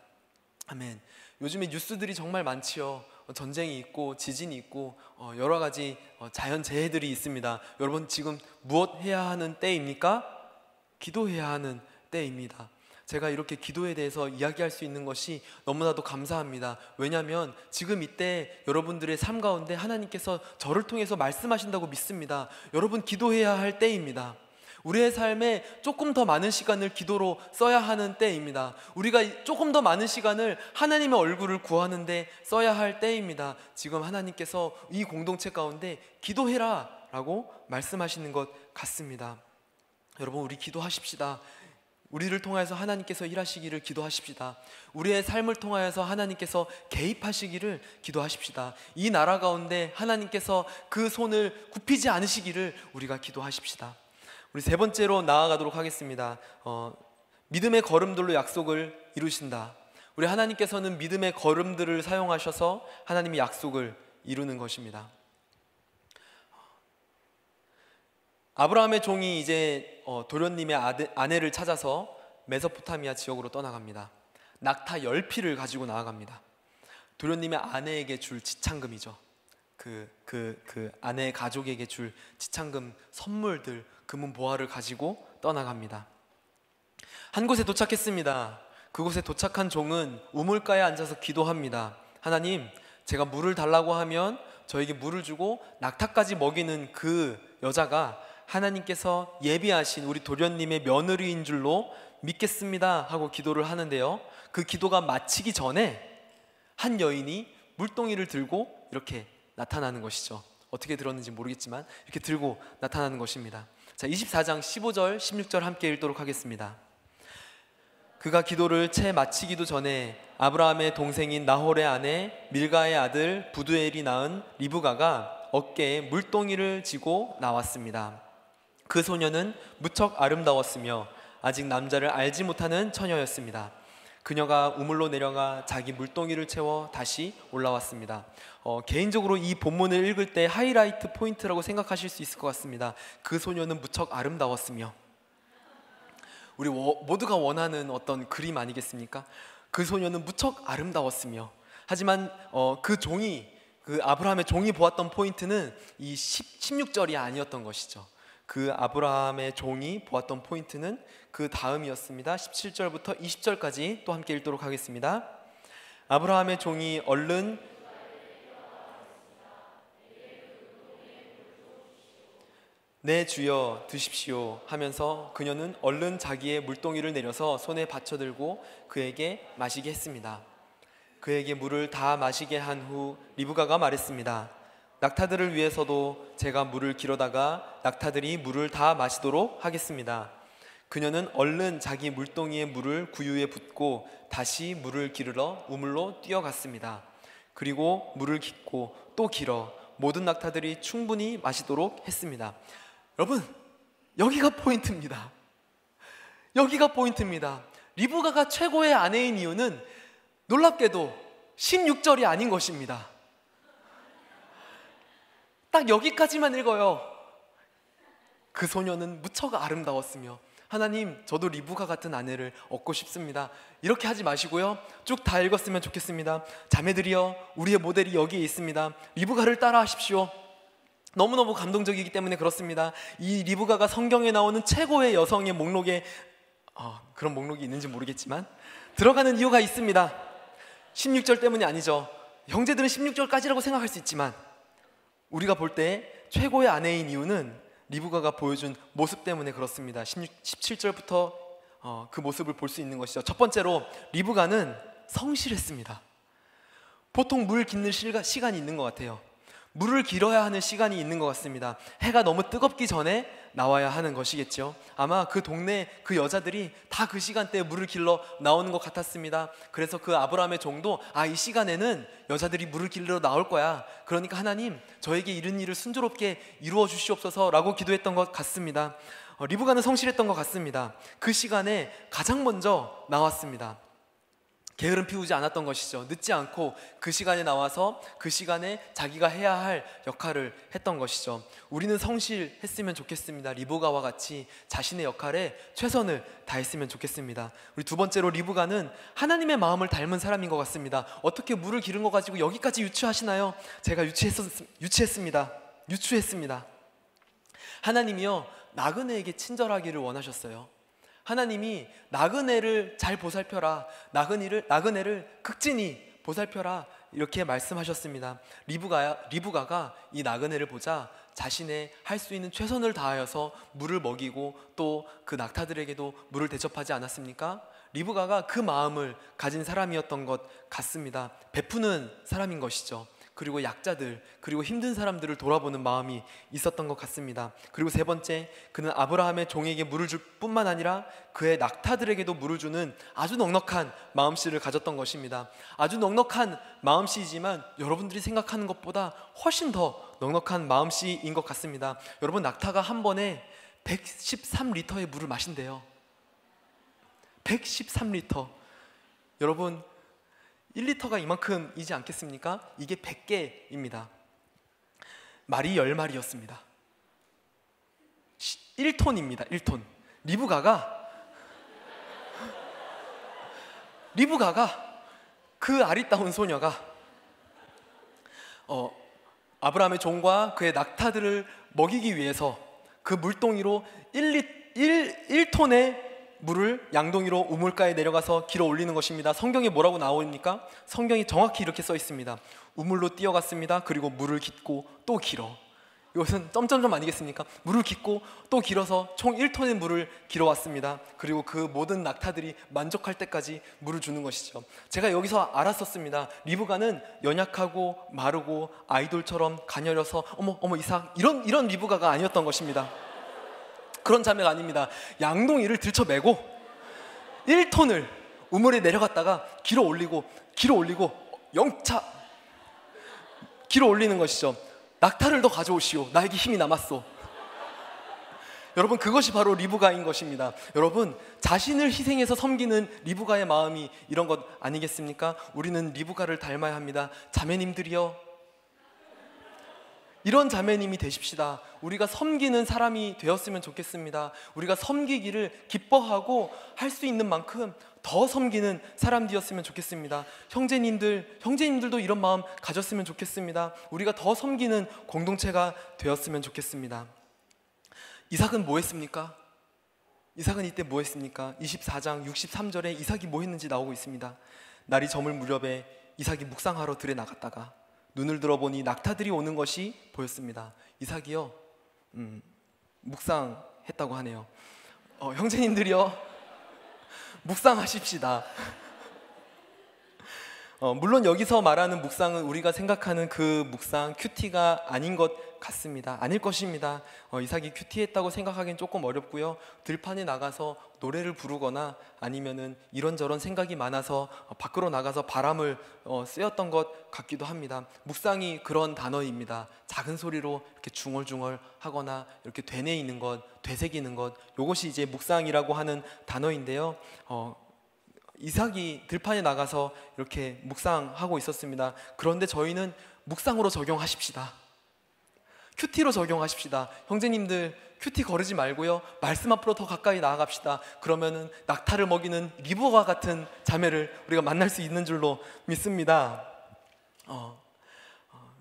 아멘. 요즘에 뉴스들이 정말 많지요. 전쟁이 있고 지진이 있고 여러 가지 자연재해들이 있습니다. 여러분, 지금 무엇 해야 하는 때입니까? 기도해야 하는 때입니다. 제가 이렇게 기도에 대해서 이야기할 수 있는 것이 너무나도 감사합니다. 왜냐하면 지금 이때 여러분들의 삶 가운데 하나님께서 저를 통해서 말씀하신다고 믿습니다. 여러분, 기도해야 할 때입니다. 우리의 삶에 조금 더 많은 시간을 기도로 써야 하는 때입니다. 우리가 조금 더 많은 시간을 하나님의 얼굴을 구하는 데 써야 할 때입니다. 지금 하나님께서 이 공동체 가운데 기도해라 라고 말씀하시는 것 같습니다. 여러분, 우리 기도하십시다. 우리를 통해서 하나님께서 일하시기를 기도하십시다. 우리의 삶을 통하여서 하나님께서 개입하시기를 기도하십시다. 이 나라 가운데 하나님께서 그 손을 굽히지 않으시기를 우리가 기도하십시다. 우리 세 번째로 나아가도록 하겠습니다. 믿음의 걸음들로 약속을 이루신다. 우리 하나님께서는 믿음의 걸음들을 사용하셔서 하나님의 약속을 이루는 것입니다. 아브라함의 종이 이제 도련님의 아내를 찾아서 메소포타미아 지역으로 떠나갑니다. 낙타 10피를 가지고 나아갑니다. 도련님의 아내에게 줄 지창금이죠. 그 아내의 가족에게 줄 지창금, 선물들, 금은 보화를 가지고 떠나갑니다. 한 곳에 도착했습니다. 그곳에 도착한 종은 우물가에 앉아서 기도합니다. 하나님, 제가 물을 달라고 하면 저에게 물을 주고 낙타까지 먹이는 그 여자가 하나님께서 예비하신 우리 도련님의 며느리인 줄로 믿겠습니다 하고 기도를 하는데요, 그 기도가 마치기 전에 한 여인이 물동이를 들고 이렇게 나타나는 것이죠. 어떻게 들었는지 모르겠지만 이렇게 들고 나타나는 것입니다. 자, 24장 15절 16절 함께 읽도록 하겠습니다. 그가 기도를 채 마치기도 전에 아브라함의 동생인 나홀의 아내 밀가의 아들 부두엘이 낳은 리브가가 어깨에 물동이를 지고 나왔습니다. 그 소녀는 무척 아름다웠으며 아직 남자를 알지 못하는 처녀였습니다. 그녀가 우물로 내려가 자기 물동이를 채워 다시 올라왔습니다. 개인적으로 이 본문을 읽을 때 하이라이트 포인트라고 생각하실 수 있을 것 같습니다. 그 소녀는 무척 아름다웠으며. 우리 모두가 원하는 어떤 그림 아니겠습니까? 그 소녀는 무척 아름다웠으며. 하지만 그 아브라함의 종이 보았던 포인트는 이 16절이 아니었던 것이죠. 그 아브라함의 종이 보았던 포인트는 그 다음이었습니다. 17절부터 20절까지 또 함께 읽도록 하겠습니다. 아브라함의 종이 얼른 네 주여 드십시오 하면서 그녀는 얼른 자기의 물동이를 내려서 손에 받쳐들고 그에게 마시게 했습니다. 그에게 물을 다 마시게 한 후 리브가가 말했습니다. 낙타들을 위해서도 제가 물을 길어다가 낙타들이 물을 다 마시도록 하겠습니다. 그녀는 얼른 자기 물동이에 물을 구유에 붓고 다시 물을 기르러 우물로 뛰어갔습니다. 그리고 물을 깃고 또 길어 모든 낙타들이 충분히 마시도록 했습니다. 여러분, 여기가 포인트입니다. 여기가 포인트입니다. 리브가가 최고의 아내인 이유는 놀랍게도 16절이 아닌 것입니다. 딱 여기까지만 읽어요. 그 소녀는 무척 아름다웠으며. 하나님, 저도 리브가 같은 아내를 얻고 싶습니다. 이렇게 하지 마시고요, 쭉 다 읽었으면 좋겠습니다. 자매들이여, 우리의 모델이 여기에 있습니다. 리브가를 따라 하십시오. 너무너무 감동적이기 때문에 그렇습니다. 이 리브가가 성경에 나오는 최고의 여성의 목록에 그런 목록이 있는지 모르겠지만 들어가는 이유가 있습니다. 16절 때문이 아니죠. 형제들은 16절까지라고 생각할 수 있지만 우리가 볼 때 최고의 아내인 이유는 리브가가 보여준 모습 때문에 그렇습니다. 17절부터 그 모습을 볼 수 있는 것이죠. 첫 번째로 리브가는 성실했습니다. 보통 물 깃는 시간이 있는 것 같아요. 물을 길어야 하는 시간이 있는 것 같습니다. 해가 너무 뜨겁기 전에 나와야 하는 것이겠죠. 아마 그 동네 그 여자들이 다 그 시간대에 물을 길러 나오는 것 같았습니다. 그래서 그 아브라함의 종도 이 시간에는 여자들이 물을 길러 나올 거야. 그러니까 하나님, 저에게 이런 일을 순조롭게 이루어 주시옵소서 라고 기도했던 것 같습니다. 리브가는 성실했던 것 같습니다. 그 시간에 가장 먼저 나왔습니다. 게으름 피우지 않았던 것이죠. 늦지 않고 그 시간에 나와서 그 시간에 자기가 해야 할 역할을 했던 것이죠. 우리는 성실했으면 좋겠습니다. 리브가와 같이 자신의 역할에 최선을 다했으면 좋겠습니다. 우리 두 번째로 리브가는 하나님의 마음을 닮은 사람인 것 같습니다. 어떻게 물을 기른 거 가지고 여기까지 유추하시나요? 제가 유추했습니다. 하나님이요, 나그네에게 친절하기를 원하셨어요. 하나님이 나그네를 잘 보살펴라, 나그네를 극진히 보살펴라, 이렇게 말씀하셨습니다. 리브가가 이 나그네를 보자 자신의 할 수 있는 최선을 다하여서 물을 먹이고 또 그 낙타들에게도 물을 대접하지 않았습니까? 리브가가 그 마음을 가진 사람이었던 것 같습니다. 베푸는 사람인 것이죠. 그리고 약자들, 그리고 힘든 사람들을 돌아보는 마음이 있었던 것 같습니다. 그리고 세 번째, 그는 아브라함의 종에게 물을 줄 뿐만 아니라 그의 낙타들에게도 물을 주는 아주 넉넉한 마음씨를 가졌던 것입니다. 아주 넉넉한 마음씨이지만 여러분들이 생각하는 것보다 훨씬 더 넉넉한 마음씨인 것 같습니다. 여러분, 낙타가 한 번에 113리터의 물을 마신대요. 113리터. 여러분, 1리터가 이만큼이지 않겠습니까? 이게 100개입니다. 말이 10마리였습니다. 1톤입니다. 1톤. 리브가가 그 아리따운 소녀가 아브라함의 종과 그의 낙타들을 먹이기 위해서 그 물동이로 1톤의 물을 양동이로 우물가에 내려가서 길어 올리는 것입니다. 성경에 뭐라고 나오니까 성경이 정확히 이렇게 써 있습니다. 우물로 뛰어갔습니다. 그리고 물을 깃고 또 길어. 이것은 점점점 아니겠습니까? 물을 깃고 또 길어서 총 1톤의 물을 길어왔습니다. 그리고 그 모든 낙타들이 만족할 때까지 물을 주는 것이죠. 제가 여기서 알았었습니다. 리브가는 연약하고 마르고 아이돌처럼 가녀려서 어머 이삭 이런 리브가가 아니었던 것입니다. 그런 자매가 아닙니다. 양동이를 들쳐매고 1톤을 우물에 내려갔다가 길어 올리고 영차 길어 올리는 것이죠. 낙타를 더 가져오시오. 나에게 힘이 남았소. 여러분, 그것이 바로 리브가인 것입니다. 여러분, 자신을 희생해서 섬기는 리브가의 마음이 이런 것 아니겠습니까? 우리는 리브가를 닮아야 합니다. 자매님들이여, 이런 자매님이 되십시다. 우리가 섬기는 사람이 되었으면 좋겠습니다. 우리가 섬기기를 기뻐하고 할 수 있는 만큼 더 섬기는 사람 되었으면 좋겠습니다. 형제님들도 이런 마음 가졌으면 좋겠습니다. 우리가 더 섬기는 공동체가 되었으면 좋겠습니다. 이삭은 뭐 했습니까? 이삭은 이때 뭐 했습니까? 24장 63절에 이삭이 뭐 했는지 나오고 있습니다. 날이 저물 무렵에 이삭이 묵상하러 들에 나갔다가 눈을 들어보니 낙타들이 오는 것이 보였습니다. 이삭이요, 묵상했다고 하네요. 형제님들이요, 묵상하십시다. 물론 여기서 말하는 묵상은 우리가 생각하는 그 묵상, 큐티가 아닌 것 같습니다. 아닐 것입니다. 이삭이 큐티했다고 생각하기는 조금 어렵고요. 들판에 나가서 노래를 부르거나 아니면은 이런저런 생각이 많아서 밖으로 나가서 바람을 쐬었던 것 같기도 합니다. 묵상이 그런 단어입니다. 작은 소리로 이렇게 중얼중얼 하거나 이렇게 되뇌이는 것, 되새기는 것, 이것이 이제 묵상이라고 하는 단어인데요. 이삭이 들판에 나가서 이렇게 묵상하고 있었습니다. 그런데 저희는 묵상으로 적용하십시다. 큐티로 적용하십시다. 형제님들, 큐티 거르지 말고요, 말씀 앞으로 더 가까이 나아갑시다. 그러면은 낙타를 먹이는 리브가 같은 자매를 우리가 만날 수 있는 줄로 믿습니다.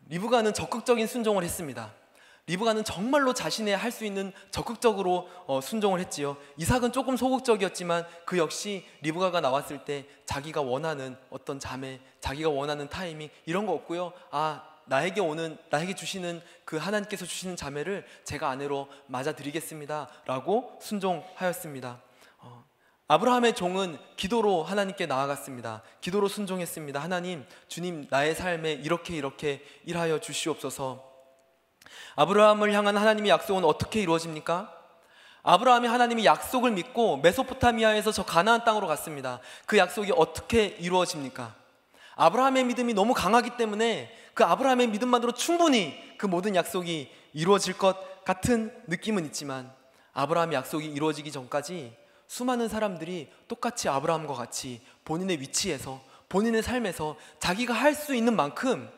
리브가는 적극적인 순종을 했습니다. 리브가는 정말로 자신의 할 수 있는 적극적으로 순종을 했지요. 이삭은 조금 소극적이었지만 그 역시 리브가가 나왔을 때 자기가 원하는 어떤 자매, 자기가 원하는 타이밍 이런 거 없고요. 나에게 주시는 그 하나님께서 주시는 자매를 제가 아내로 맞아드리겠습니다 라고 순종하였습니다. 아브라함의 종은 기도로 하나님께 나아갔습니다. 기도로 순종했습니다. 하나님, 주님, 나의 삶에 이렇게 일하여 주시옵소서. 아브라함을 향한 하나님의 약속은 어떻게 이루어집니까? 아브라함이 하나님의 약속을 믿고 메소포타미아에서 저 가나안 땅으로 갔습니다. 그 약속이 어떻게 이루어집니까? 아브라함의 믿음이 너무 강하기 때문에 그 아브라함의 믿음만으로 충분히 그 모든 약속이 이루어질 것 같은 느낌은 있지만, 아브라함의 약속이 이루어지기 전까지 수많은 사람들이 똑같이 아브라함과 같이 본인의 위치에서, 본인의 삶에서 자기가 할 수 있는 만큼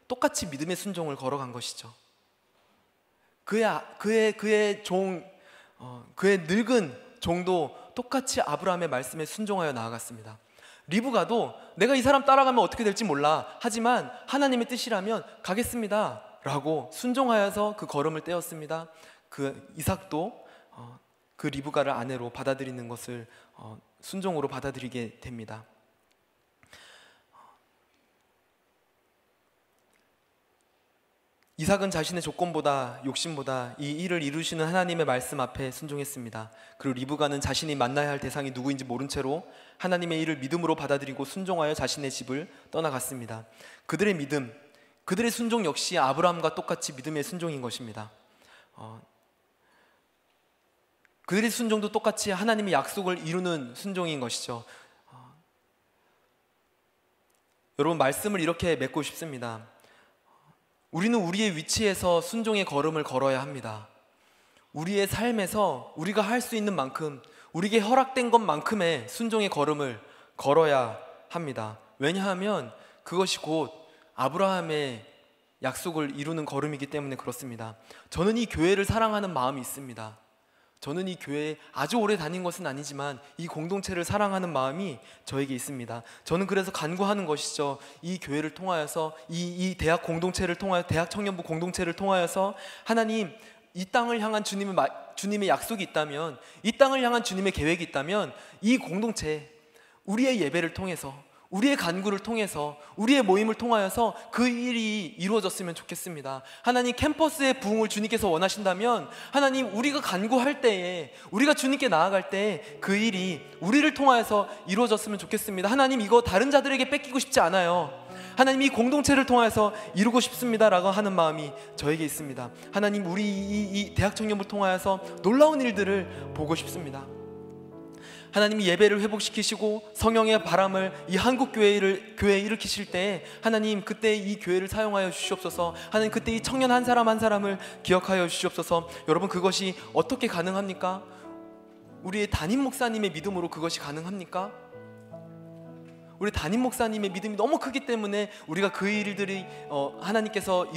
똑같이 믿음의 순종을 걸어간 것이죠. 그의 늙은 종도 똑같이 아브라함의 말씀에 순종하여 나아갔습니다. 리브가도 내가 이 사람 따라가면 어떻게 될지 몰라, 하지만 하나님의 뜻이라면 가겠습니다 라고 순종하여서 그 걸음을 떼었습니다. 그 이삭도 그 리브가를 아내로 받아들이는 것을 순종으로 받아들이게 됩니다. 이삭은 자신의 조건보다 욕심보다 이 일을 이루시는 하나님의 말씀 앞에 순종했습니다. 그리고 리브가는 자신이 만나야 할 대상이 누구인지 모른 채로 하나님의 일을 믿음으로 받아들이고 순종하여 자신의 집을 떠나갔습니다. 그들의 믿음, 그들의 순종 역시 아브라함과 똑같이 믿음의 순종인 것입니다. 그들의 순종도 똑같이 하나님의 약속을 이루는 순종인 것이죠. 여러분, 말씀을 이렇게 맺고 싶습니다. 우리는 우리의 위치에서 순종의 걸음을 걸어야 합니다. 우리의 삶에서 우리가 할 수 있는 만큼, 우리에게 허락된 것만큼의 순종의 걸음을 걸어야 합니다. 왜냐하면 그것이 곧 아브라함의 약속을 이루는 걸음이기 때문에 그렇습니다. 저는 이 교회를 사랑하는 마음이 있습니다. 저는 이 교회에 아주 오래 다닌 것은 아니지만 이 공동체를 사랑하는 마음이 저에게 있습니다. 저는 그래서 간구하는 것이죠. 이 교회를 통하여서 이 대학 공동체를 통하여 대학 청년부 공동체를 통하여서 하나님, 이 땅을 향한 주님의 약속이 있다면, 이 땅을 향한 주님의 계획이 있다면 이 공동체, 우리의 예배를 통해서, 우리의 간구를 통해서, 우리의 모임을 통하여서 그 일이 이루어졌으면 좋겠습니다. 하나님, 캠퍼스의 부흥을 주님께서 원하신다면 하나님, 우리가 간구할 때에, 우리가 주님께 나아갈 때 그 일이 우리를 통하여서 이루어졌으면 좋겠습니다. 하나님, 이거 다른 자들에게 뺏기고 싶지 않아요. 하나님, 이 공동체를 통해서 이루고 싶습니다라고 하는 마음이 저에게 있습니다. 하나님, 우리 이 대학 청년부를 통하여서 놀라운 일들을 보고 싶습니다. 하나님이 예배를 회복시키시고 성령의 바람을 이 한국 교회에 일으키실 때 하나님, 그때 이 교회를 사용하여 주시옵소서. 하나님, 그때 이 청년 한 사람 한 사람을 기억하여 주시옵소서. 여러분, 그것이 어떻게 가능합니까? 우리의 담임 목사님의 믿음으로 그것이 가능합니까? 우리 담임 목사님의 믿음이 너무 크기 때문에 우리가 그 일들이 하나님께서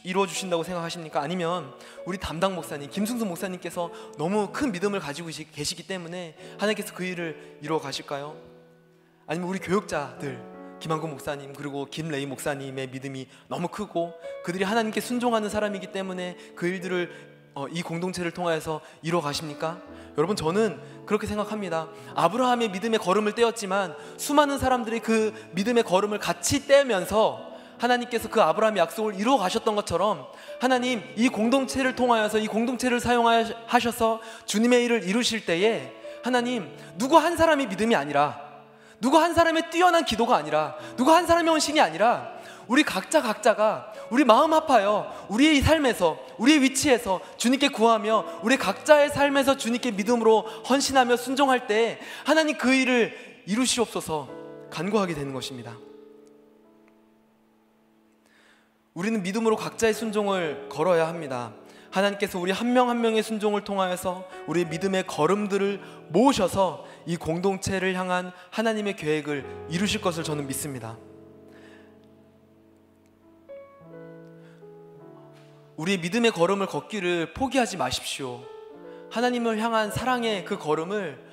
이루어 주신다고 생각하십니까? 아니면 우리 담당 목사님 김승수 목사님께서 너무 큰 믿음을 가지고 계시기 때문에 하나님께서 그 일을 이루어 가실까요? 아니면 우리 교역자들 김한국 목사님 그리고 김레이 목사님의 믿음이 너무 크고 그들이 하나님께 순종하는 사람이기 때문에 그 일들을 이 공동체를 통하여서 이루어 가십니까? 여러분, 저는 그렇게 생각합니다. 아브라함의 믿음의 걸음을 떼었지만 수많은 사람들이 그 믿음의 걸음을 같이 떼면서 하나님께서 그 아브라함의 약속을 이루어 가셨던 것처럼 하나님, 이 공동체를 통하여서 이 공동체를 사용하셔서 주님의 일을 이루실 때에 하나님, 누구 한 사람의 믿음이 아니라, 누구 한 사람의 뛰어난 기도가 아니라, 누구 한 사람의 헌신이 아니라 우리 각자가 우리 마음 아파요. 우리의 삶에서, 우리의 위치에서 주님께 구하며 우리 각자의 삶에서 주님께 믿음으로 헌신하며 순종할 때 하나님, 그 일을 이루시옵소서 간구하게 되는 것입니다. 우리는 믿음으로 각자의 순종을 걸어야 합니다. 하나님께서 우리 한 명 한 명의 순종을 통하여서 우리의 믿음의 걸음들을 모으셔서 이 공동체를 향한 하나님의 계획을 이루실 것을 저는 믿습니다. 우리의 믿음의 걸음을 걷기를 포기하지 마십시오. 하나님을 향한 사랑의 그 걸음을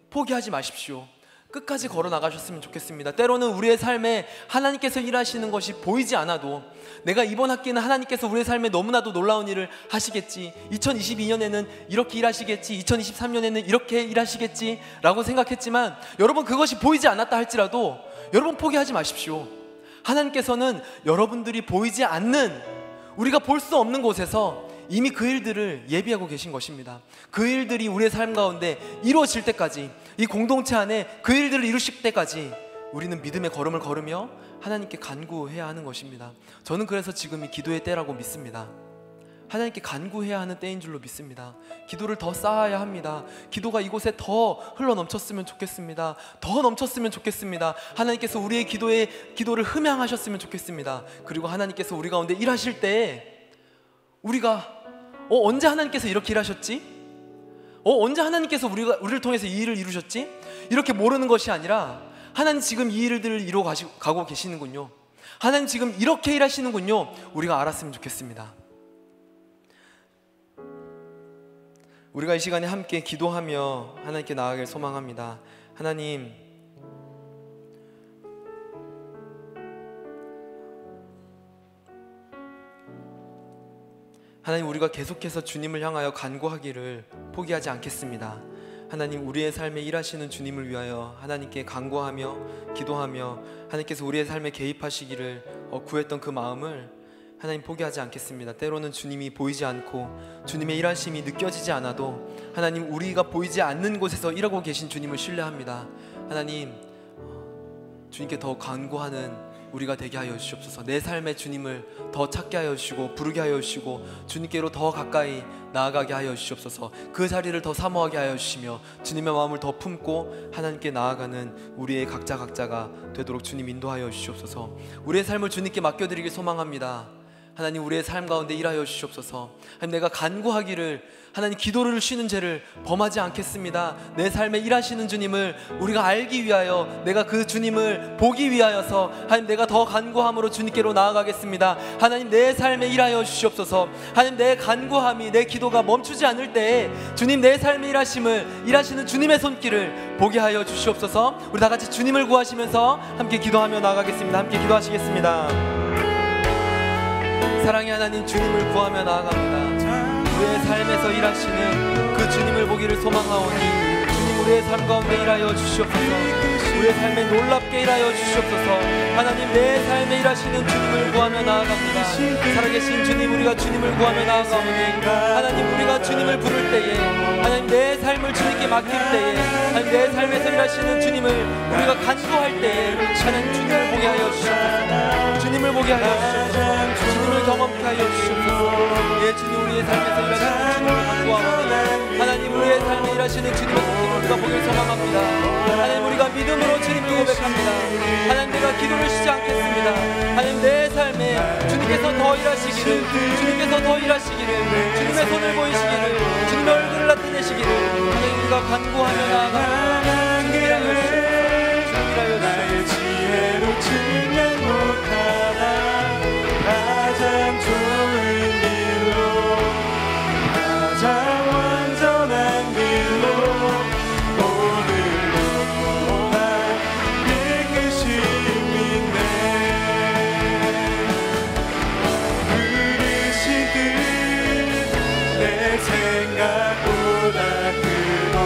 포기하지 마십시오. 끝까지 걸어 나가셨으면 좋겠습니다. 때로는 우리의 삶에 하나님께서 일하시는 것이 보이지 않아도, 내가 이번 학기는 하나님께서 우리의 삶에 너무나도 놀라운 일을 하시겠지, 2022년에는 이렇게 일하시겠지, 2023년에는 이렇게 일하시겠지 라고 생각했지만, 여러분, 그것이 보이지 않았다 할지라도 여러분, 포기하지 마십시오. 하나님께서는 여러분들이 보이지 않는, 우리가 볼 수 없는 곳에서 이미 그 일들을 예비하고 계신 것입니다. 그 일들이 우리의 삶 가운데 이루어질 때까지, 이 공동체 안에 그 일들을 이루실 때까지 우리는 믿음의 걸음을 걸으며 하나님께 간구해야 하는 것입니다. 저는 그래서 지금이 기도의 때라고 믿습니다. 하나님께 간구해야 하는 때인 줄로 믿습니다. 기도를 더 쌓아야 합니다. 기도가 이곳에 더 흘러넘쳤으면 좋겠습니다. 더 넘쳤으면 좋겠습니다. 하나님께서 우리의 기도를 흠양하셨으면 좋겠습니다. 그리고 하나님께서 우리 가운데 일하실 때 우리가 언제 하나님께서 이렇게 일하셨지? 언제 하나님께서 우리를 통해서 이 일을 이루셨지? 이렇게 모르는 것이 아니라, 하나님 지금 이 일들을 이루어 가고 계시는군요, 하나님 지금 이렇게 일하시는군요, 우리가 알았으면 좋겠습니다. 우리가 이 시간에 함께 기도하며 하나님께 나아가길 소망합니다. 하나님, 우리가 계속해서 주님을 향하여 간구하기를 포기하지 않겠습니다. 하나님, 우리의 삶에 일하시는 주님을 위하여 하나님께 간구하며 기도하며 하나님께서 우리의 삶에 개입하시기를 구했던 그 마음을 하나님 포기하지 않겠습니다. 때로는 주님이 보이지 않고 주님의 일하심이 느껴지지 않아도 하나님, 우리가 보이지 않는 곳에서 일하고 계신 주님을 신뢰합니다. 하나님, 주님께 더 간구하는 우리가 되게 하여 주시옵소서. 내 삶의 주님을 더 찾게 하여 주시고 부르게 하여 주시고 주님께로 더 가까이 나아가게 하여 주시옵소서. 그 자리를 더 사모하게 하여 주시며 주님의 마음을 더 품고 하나님께 나아가는 우리의 각자가 되도록 주님 인도하여 주시옵소서. 우리의 삶을 주님께 맡겨드리길 소망합니다. 하나님 우리의 삶 가운데 일하여 주시옵소서. 하나님 내가 간구하기를 하나님 기도를 쉬는 죄를 범하지 않겠습니다. 내 삶에 일하시는 주님을 우리가 알기 위하여 내가 그 주님을 보기 위하여서 하나님 내가 더 간구함으로 주님께로 나아가겠습니다. 하나님 내 삶에 일하여 주시옵소서. 하나님 내 간구함이 내 기도가 멈추지 않을 때에 주님 내 삶에 일하시는 주님의 손길을 보게 하여 주시옵소서. 우리 다 같이 주님을 구하시면서 함께 기도하며 나아가겠습니다. 함께 기도하시겠습니다. 사랑의 하나님 주님을 구하며 나아갑니다. 우리의 삶에서 일하시는 그 주님을 보기를 소망하오니 주님 우리의 삶 가운데 일하여 주시옵소서. 우리의 삶에 놀랍게 일하여 주시옵소서. 하나님 내 삶에 일하시는 주님을 구하며 나아갑니다. 살아계신 주님 우리가 주님을 구하며 나아가오니 하나님 우리가 주님을 부를 때에 하나님 내 삶을 주님께 맡길 때에 하나님 내 삶에서 일하시는 주님을 우리가 간구할 때에 하나님 주님을 보게 하여 주시옵소서. 주님을 보게 하여 주시옵소서. 주님을 경험케 하여 주시옵소서. 예 주님 우리의 삶에서 일하시는 주님을 간구하오니 하나님 우리의 삶에 일하시는 주님의 손길을 우리가 보길 소망합니다. 하나님 우리가 믿음으로 주님을 고백합니다. 하나님 내가 기도를 쉬지 않겠습니다. 하나님 내 삶에 주님께서 더 일하시기를 주님께서 더 일하시기를 주님의 손을 보이시기를 주님의 얼굴을 나타내시기를 하나님 우리가 간구하며 나아갑니다. 주님이라여 주시옵소서. 주님이라여 주시옵소서. 지혜로 증명 못하나 가장 좋은 길로 가장 완전한 길로 오늘로 날 깨끗이 믿네. 부르시듯 내 생각보다 크고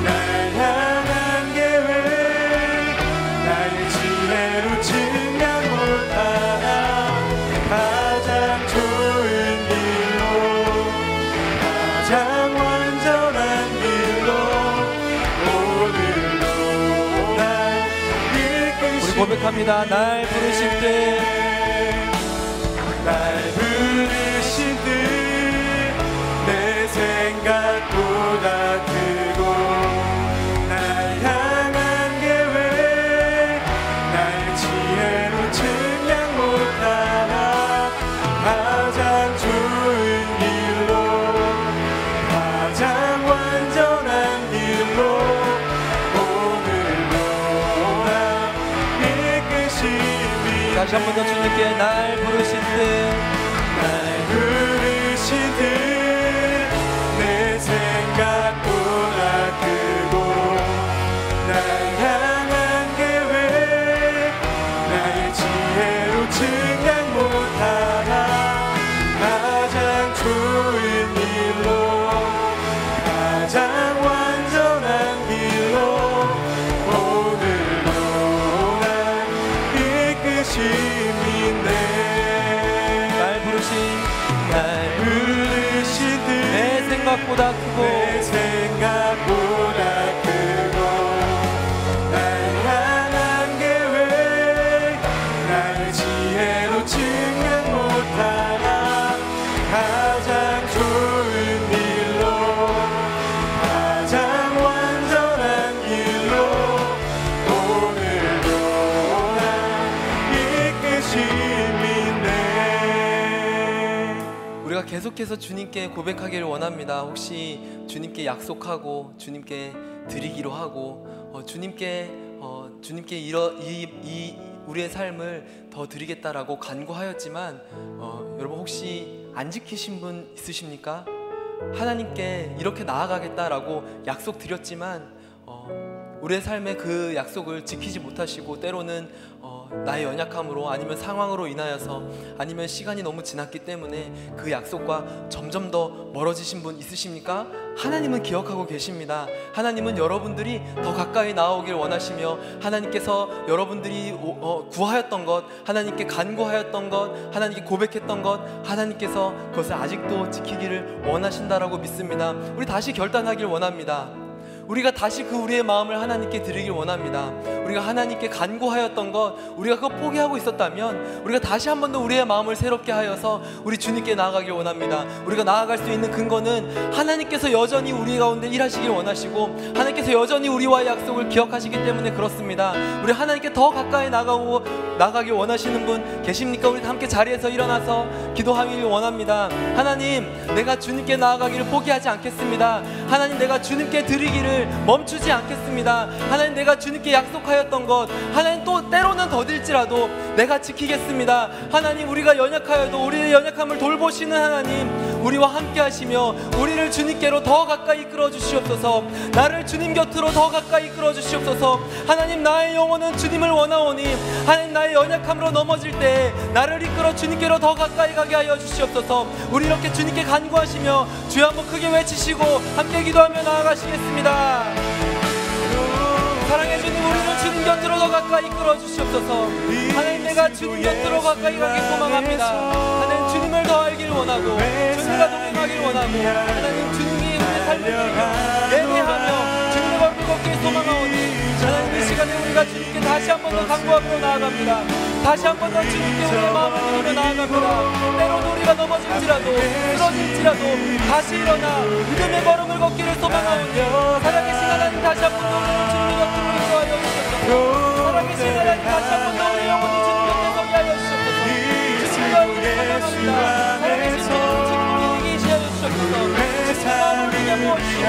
날 향한 계획 나의 지혜로 증명 못하나 가장 좋은 길로 가장 완전한 길로 오늘도 날 이끄시네. 우리 고백합니다. 날 부르실 때 날 부르신 듯 내 생각보다 크고 날 향한 계획 나의 지혜로 증명 못하나 가장 좋은 길로 가장 완전한 길로 오늘도 날 이끄시니. 다시 한 번 더 주님께 날 부르실 때 날 부르신 듯 내 생각보다 크고 날 향한 계획 나의 지혜로 증명 못하나 가장 좋은 길로 가장 완전한 길로 오늘도 날 이끄시네. 날 부르신 듯 내 생각보다 크고 내 생각보다 크고 날 향한 계획 나의 지혜로 증명 못하나 가장 좋은 길로 가장 완전한 길로 오늘도 날 이끄시네. 우리가 계속해서 주님께 고백하기를 원합니다. 혹시 주님께 약속하고 주님께 드리기로 하고 주님께 우리의 삶을 더 드리겠다라고 간구하였지만 여러분 혹시 안 지키신 분 있으십니까? 하나님께 이렇게 나아가겠다라고 약속 드렸지만 우리의 삶의 그 약속을 지키지 못하시고 때로는 나의 연약함으로 아니면 상황으로 인하여서 아니면 시간이 너무 지났기 때문에 그 약속과 점점 더 멀어지신 분 있으십니까? 하나님은 기억하고 계십니다. 하나님은 여러분들이 더 가까이 나오길 원하시며 하나님께서 여러분들이 구하였던 것, 하나님께 간구하였던 것, 하나님께 고백했던 것, 하나님께서 그것을 아직도 지키기를 원하신다라고 믿습니다. 우리 다시 결단하길 원합니다. 우리가 다시 그 우리의 마음을 하나님께 드리길 원합니다. 우리가 하나님께 간구하였던 것, 우리가 그거 포기하고 있었다면 우리가 다시 한 번 더 우리의 마음을 새롭게 하여서 우리 주님께 나아가길 원합니다. 우리가 나아갈 수 있는 근거는 하나님께서 여전히 우리 가운데 일하시길 원하시고 하나님께서 여전히 우리와의 약속을 기억하시기 때문에 그렇습니다. 우리 하나님께 더 가까이 나가길 원하시는 분 계십니까? 우리 함께 자리에서 일어나서 기도하길 원합니다. 하나님, 내가 주님께 나아가기를 포기하지 않겠습니다. 하나님, 내가 주님께 드리기를 멈추지 않겠습니다. 하나님, 내가 주님께 약속하였던 것, 하나님 또 때로는 더딜지라도 내가 지키겠습니다. 하나님, 우리가 연약하여도 우리의 연약함을 돌보시는 하나님, 우리와 함께 하시며 우리를 주님께로 더 가까이 이끌어 주시옵소서. 나를 주님 곁으로 더 가까이 이끌어 주시옵소서. 하나님, 나의 영혼은 주님을 원하오니 하나님, 나의 연약함으로 넘어질 때 나를 이끌어 주님께로 더 가까이 가게 하여 주시옵소서. 우리 이렇게 주님께 간구하시며 주여 한번 크게 외치시고 함께 기도하며 나아가시겠습니다. 사랑해 주님, 우리는 주님 곁으로 더 가까이 이끌어 주시옵소서. 하나님, 내가 주님 곁으로 가까이 가길 소망합니다. 하나님, 주님을 더 알길 원하고 주님과 동행하길 원하고 하나님, 주님이 우리의 삶을 예배하며 주님의 걸음을 걷길 소망하오니 하나님, 이 시간에 우리가 주님께 다시 한 번 더 간구하며 나아갑니다. 다시 한 번 더 주님께 우리의 마음을 드리며 나아갑니다. 때로는 우리가 넘어질지라도 쓰러질지라도 다시 일어나 믿음의 걸음을 걷기를 소망하오니 살아계신 하나님, 다시 한 번 더 우리를 주님의 곁으로 인도하여 주옵소서. 살아계신 하나님, 다시 한 번 더 우리 영혼이 주님 곁에 서게 하여 주옵소서. 주님과 우리 소망합니다. 살아계신 하나님, 주님을 이기게 하여 주옵소서. 주님의 마음을 믿어보시며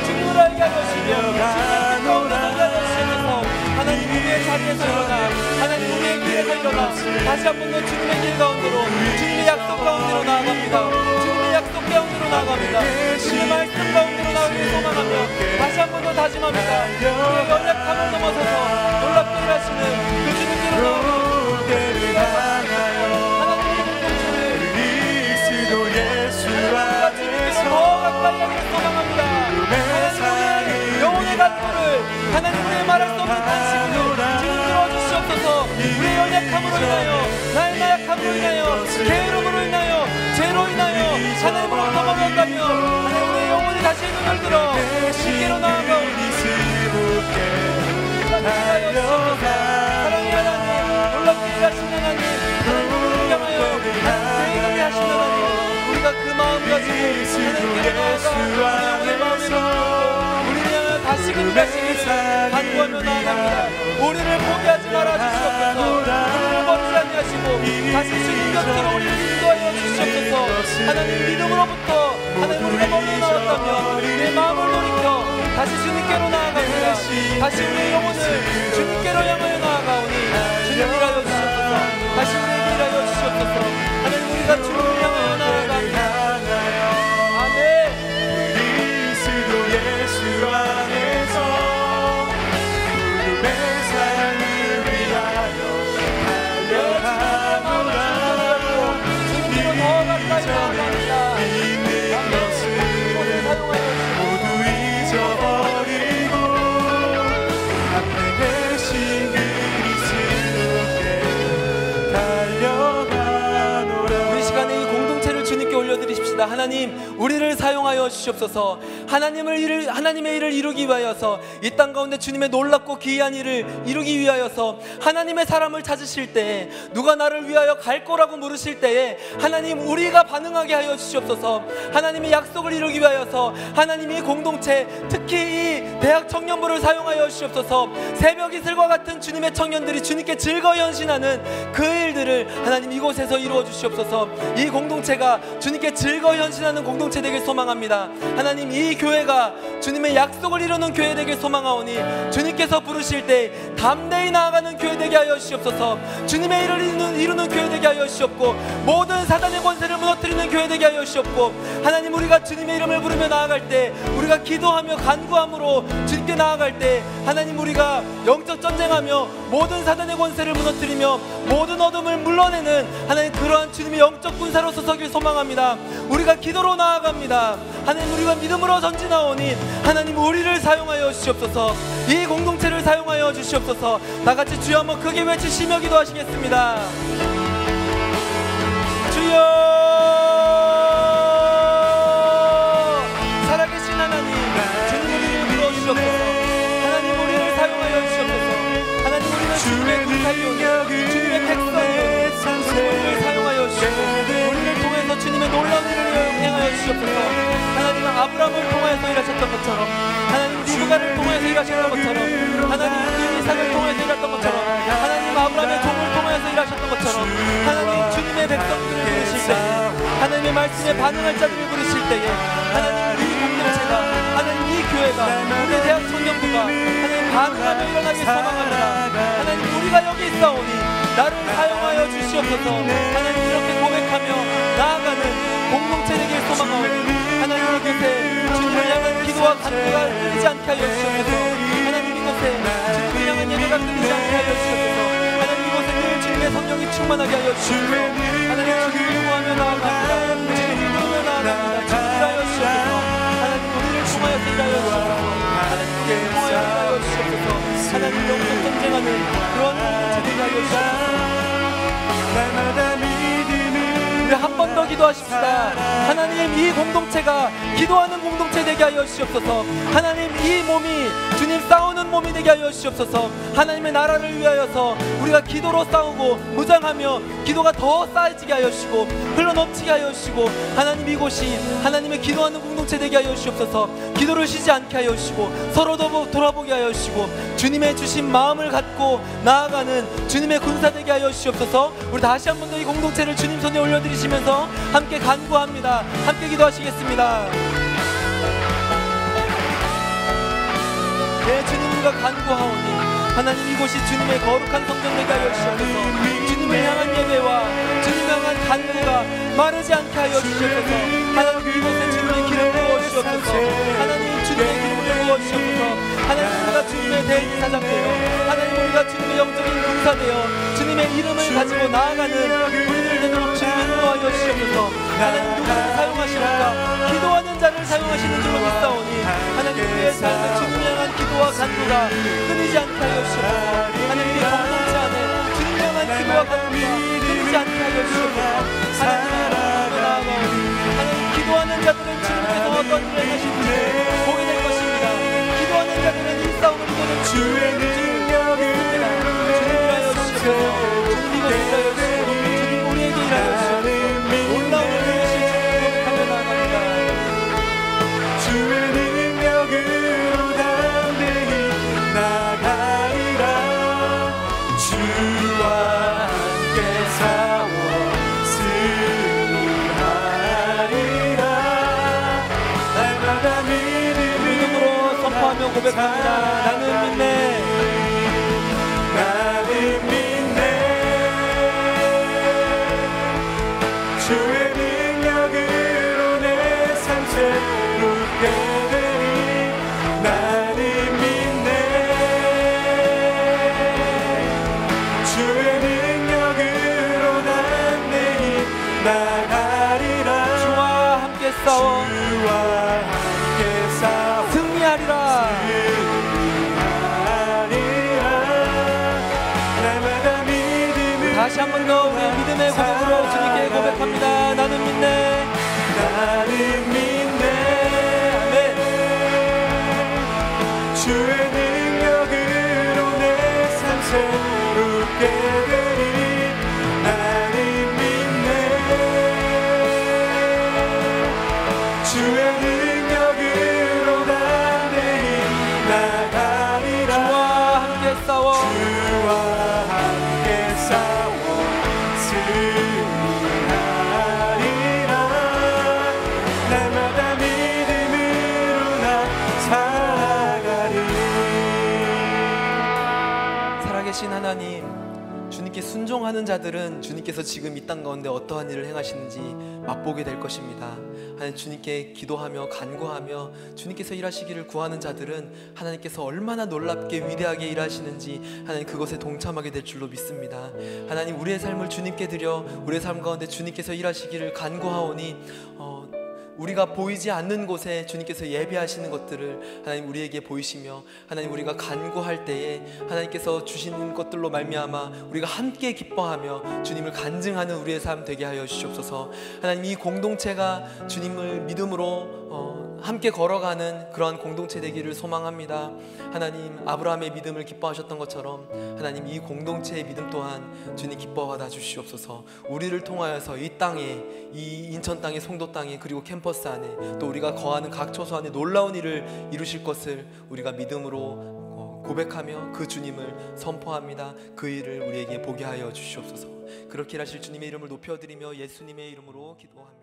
주님을 알게 하여 주시며 주님의 가운데 서게 하여 주옵소서. 하나님, 우리의 자리에서 일어나 하나님, 우리의 길에서 일어나 다시 한 번 더 주님의 길 가운데로 주님의 약속 가운데로 나아갑니다. 주님의 약속 가운데로 나아갑니다. 주님의 말씀 가운데로 나오길 소망하며 다시 한 번 더 다짐합니다. 우리의 연약함을 넘어서서 놀랍게 일하시는 그 주님께로 나아갑니다. 하나님의 공동체를 그리스도 예수 주님께로 더 가까이 하기를 소망합니다. 하나님, 영혼의 간구를 하나님, 우리의 말할 수 없는 간식을 주님 들어주시옵소서. 우리의 연약함으로 인하여 나의 나약함으로 인하여 게으름으로 인하여 죄로 인하여 하나님으로부터 멀어졌다며 하나님, 우리의 영혼이 다시 눈을 들어 주님께로 나아가오니 사랑의 하나님, 놀랍게 일하시는 하나님, 하나님을 향하여 대의롭게 하시는 하나님, 우리가 그 마음 가지고 하나님께로 나아가 우리의 마음을 먹고 우리를 향하여 다시금 가시기를 간구하며 나아갑니다. 우리를 포기하지 말아 주시옵소서. 우리를 버리지 아니하시고 다시 주님 곁으로 우리를 인도하여 주시옵소서. 하나님, 믿음으로부터 하나님, 우리가 멀리 나왔다면 내 마음을 돌이켜 다시 주님께로 나아갑니다. 다시 우리의 영혼을 주님께로 향하여 나아가오니 주님 일하여 주시옵소서. 다시 우리에게 일하여 주시옵소서. 하나님, 우리가 주님을 향하여 나아갑니다. 아멘. 그리스도 예수 안에서 구름의 삶을 위하여 달려가노라. 주님께로 더 가까이 나아갑니다. 믿는 것을 모두 잊어버리고 앞에 계신 그리스도께 달려가노라. 우리 시간에 이 공동체를 주님께 올려드리십시다. 하나님, 우리를 사용하여 주시옵소서. 하나님의 일을 이루기 위하여서 이 땅 가운데 주님의 놀랍고 기이한 일을 이루기 위하여서 하나님의 사람을 찾으실 때에 누가 나를 위하여 갈 거라고 물으실 때에 하나님, 우리가 반응하게 하여 주시옵소서. 하나님의 약속을 이루기 위하여서 하나님이 공동체, 특히 이 대학 청년부를 사용하여 주시옵소서. 새벽 이슬과 같은 주님의 청년들이 주님께 즐거이 헌신하는 그 일들을 하나님, 이곳에서 이루어 주시옵소서. 이 공동체가 주님께 즐거이 헌신하는 공동체 되길 소망합니다. 하나님, 이 교회가 주님의 약속을 이루는 교회 되길 소망하오니 주님께서 부르실 때 담대히 나아가는 교회 되게 하여 주시옵소서. 주님의 일을 이루는 교회 되게 하여 주시옵고 모든 사단의 권세를 무너뜨리는 교회 되게 하여 주시옵고 하나님, 우리가 주님의 이름을 부르며 나아갈 때, 우리가 기도하며 간구함으로 주님께 나아갈 때 하나님, 우리가 영적 전쟁하며 모든 사단의 권세를 무너뜨리며 모든 어둠을 물러내는 하나님, 그러한 주님의 영적 군사로서 서길 소망합니다. 우리가 기도로 나아갑니다. 하나님, 우리가 믿음으로 전진하오니 하나님, 우리를 사용하여 주시옵소서. 이 공동체를 사용하여 주시옵소서. 다같이 주여 한번 크게 외치시며 기도하시겠습니다. 주여, 살아계신 하나님, 주님 우리를 불러주시옵소서. 주시고 우리를 통해서 주님의 놀라운 일을 행하여 주시옵소서. 하나님은 아브라함을 통하여서 일하셨던 것처럼, 하나님 리브가를 통하여서 일하셨던 것처럼, 하나님 이삭을 통하여서 일하셨던 것처럼, 하나님 아브라함의 종을 통하여서 일하셨던 것처럼, 하나님 주님의 백성들을 부르실 때에, 하나님의 말씀에 반응할 자들을 부르실 때에, 하나님 이 공동체가, 하나님 이 교회가, 우리 대학 청년부가 하나님 반응하며 일어나길 소망합니다. 하나님 우리가 여기 있사오니 나를 사용하여 주시옵소서. 하나님 이렇게 고백하며 나아가는 공동체 되길 소망하오니 하나님 이곳에 주님을 향한 기도와 간구가 끊이지 않게 하여 주시옵소서. 하나님 이곳에 주님을 향한 예배가 끊이지 않게 하여 주시옵소서. 하나님 이곳에 늘 주님의 성령이 충만하게 하여 주시옵소서. 하나님 주님을 구하며 나아갑니다. 주님을 부르며 나아갑니다. 주님을 일하여 주시옵소서. 하나님 우리를 통하여서 일하여 주시옵소서. 하나님 우리를 통하여서 일하여 주시옵소서. 하나님 영적 전쟁하는 그런 공동체 되게 하여 주시옵소서. 날마다 믿음을 우리 한 번 더 기도하십시다. 하나님 이 공동체가 기도하는 공동체 되게 하여 주시옵소서. 하나님 이 몸이 주님 싸우는 몸이 되게 하여 주시옵소서. 하나님의 나라를 위하여서 우리가 기도로 싸우고 무장하며 기도가 더 쌓여지게 하여 주시고 흘러넘치게 하여 주시고, 하나님 이곳이 하나님의 기도하는 공동체 되게 하여 주시옵소서. 기도를 쉬지 않게 하여 주시고 서로 돌아보게 하여 주시고 주님의 주신 마음을 갖고 나아가는 주님의 군사 되게 하여 주시옵소서. 우리 다시 한 번 더 이 공동체를 주님 손에 올려드리시면서 함께 간구합니다. 함께 기도하시겠습니다. 네, 주님 우리가 간구하오니 하나님 이곳이 주님의 거룩한 성전 되게 하여 주시옵소서. 주님을 향한 예배와 주님을 향한 간구가 마르지 않게 하여 주시옵소서. 하나님 이곳에 주님의 기름 부어 주시옵소서. 하나님 주님의 기름을 부어 주시옵소서. 하나님 우리가 주님의 대제사장 되어, 하나님 우리가 주님의 영적인 군사 되어 주님의 이름을 가지고 나아가는 우리들 되도록 주님 인도하여 주시옵소서. 하나님 누구를 사용하시는가? 기도하는 자를 사용하시는 줄로 믿사오니 하나님 우리의 삶에 주님을 향한 기도와 간구가 끊이지 않게 하여 주시옵소서. 하나님 이 공동체 안에 주님을 향한 기도와 간구가 끊이지 않게 하여 주시옵소서. 하나님 나아가오니 하나님 기도하는 자들은 주님께서 어떤 일을 행하시는지 보게 될 것입니다. 기도하는 자들은 이 싸움을 이겨낼 주의 능력을 주님 일하여 주시옵소서. 주님 이곳에 일하여 주시고 주님 우리에게 일하여 주시옵소서. 놀라운 일을 하실 주님 고백하며 나아갑니다. 주의 능력으로 담대히 나가리라. 주와 함께 싸워 승리하리라. 날마다 믿음으로 선포하며 고백합니다. 나는 믿네. 나는 믿네. 주의 능력으로 내 삶 새롭게 되리. 나는 믿네. 주의 능력으로 담대히 나가리라. 주와 함께 싸워 주와 함께 싸워 승리하리라. 날마다 믿음을 다시 한 번 더 우리 믿음의 고백으로 주님께 고백합니다. 나는 믿네. 나는 믿네. 아멘. 주의 능력으로 내 삶 새롭게 되리. 나는 믿네. 주의 능력으로 담대히 나가리라. 주와 함께 싸워 주와 함께 싸워 승리하리라. 날마다 믿음으로 나 살아가리. 살아계신 하나님, 주님께 순종하는 자들은 주님께서 지금 이 땅 가운데 어떠한 일을 행하시는지 맛보게 될 것입니다. 하나님 주님께 기도하며 간구하며 주님께서 일하시기를 구하는 자들은 하나님께서 얼마나 놀랍게 위대하게 일하시는지 하나님 그것에 동참하게 될 줄로 믿습니다. 하나님 우리의 삶을 주님께 드려 우리의 삶 가운데 주님께서 일하시기를 간구하오니 우리가 보이지 않는 곳에 주님께서 예배하시는 것들을 하나님 우리에게 보이시며 하나님 우리가 간구할 때에 하나님께서 주시는 것들로 말미암아 우리가 함께 기뻐하며 주님을 간증하는 우리의 삶 되게 하여 주시옵소서. 하나님 이 공동체가 주님을 믿음으로 함께 걸어가는 그러한 공동체 되기를 소망합니다. 하나님, 아브라함의 믿음을 기뻐하셨던 것처럼 하나님, 이 공동체의 믿음 또한 주님 기뻐하다 주시옵소서. 우리를 통하여서 이 땅에, 이 인천 땅에, 송도 땅에, 그리고 캠퍼스 안에, 또 우리가 거하는 각 처소 안에 놀라운 일을 이루실 것을 우리가 믿음으로 고백하며 그 주님을 선포합니다. 그 일을 우리에게 보게 하여 주시옵소서. 그렇게 하실 주님의 이름을 높여드리며 예수님의 이름으로 기도합니다.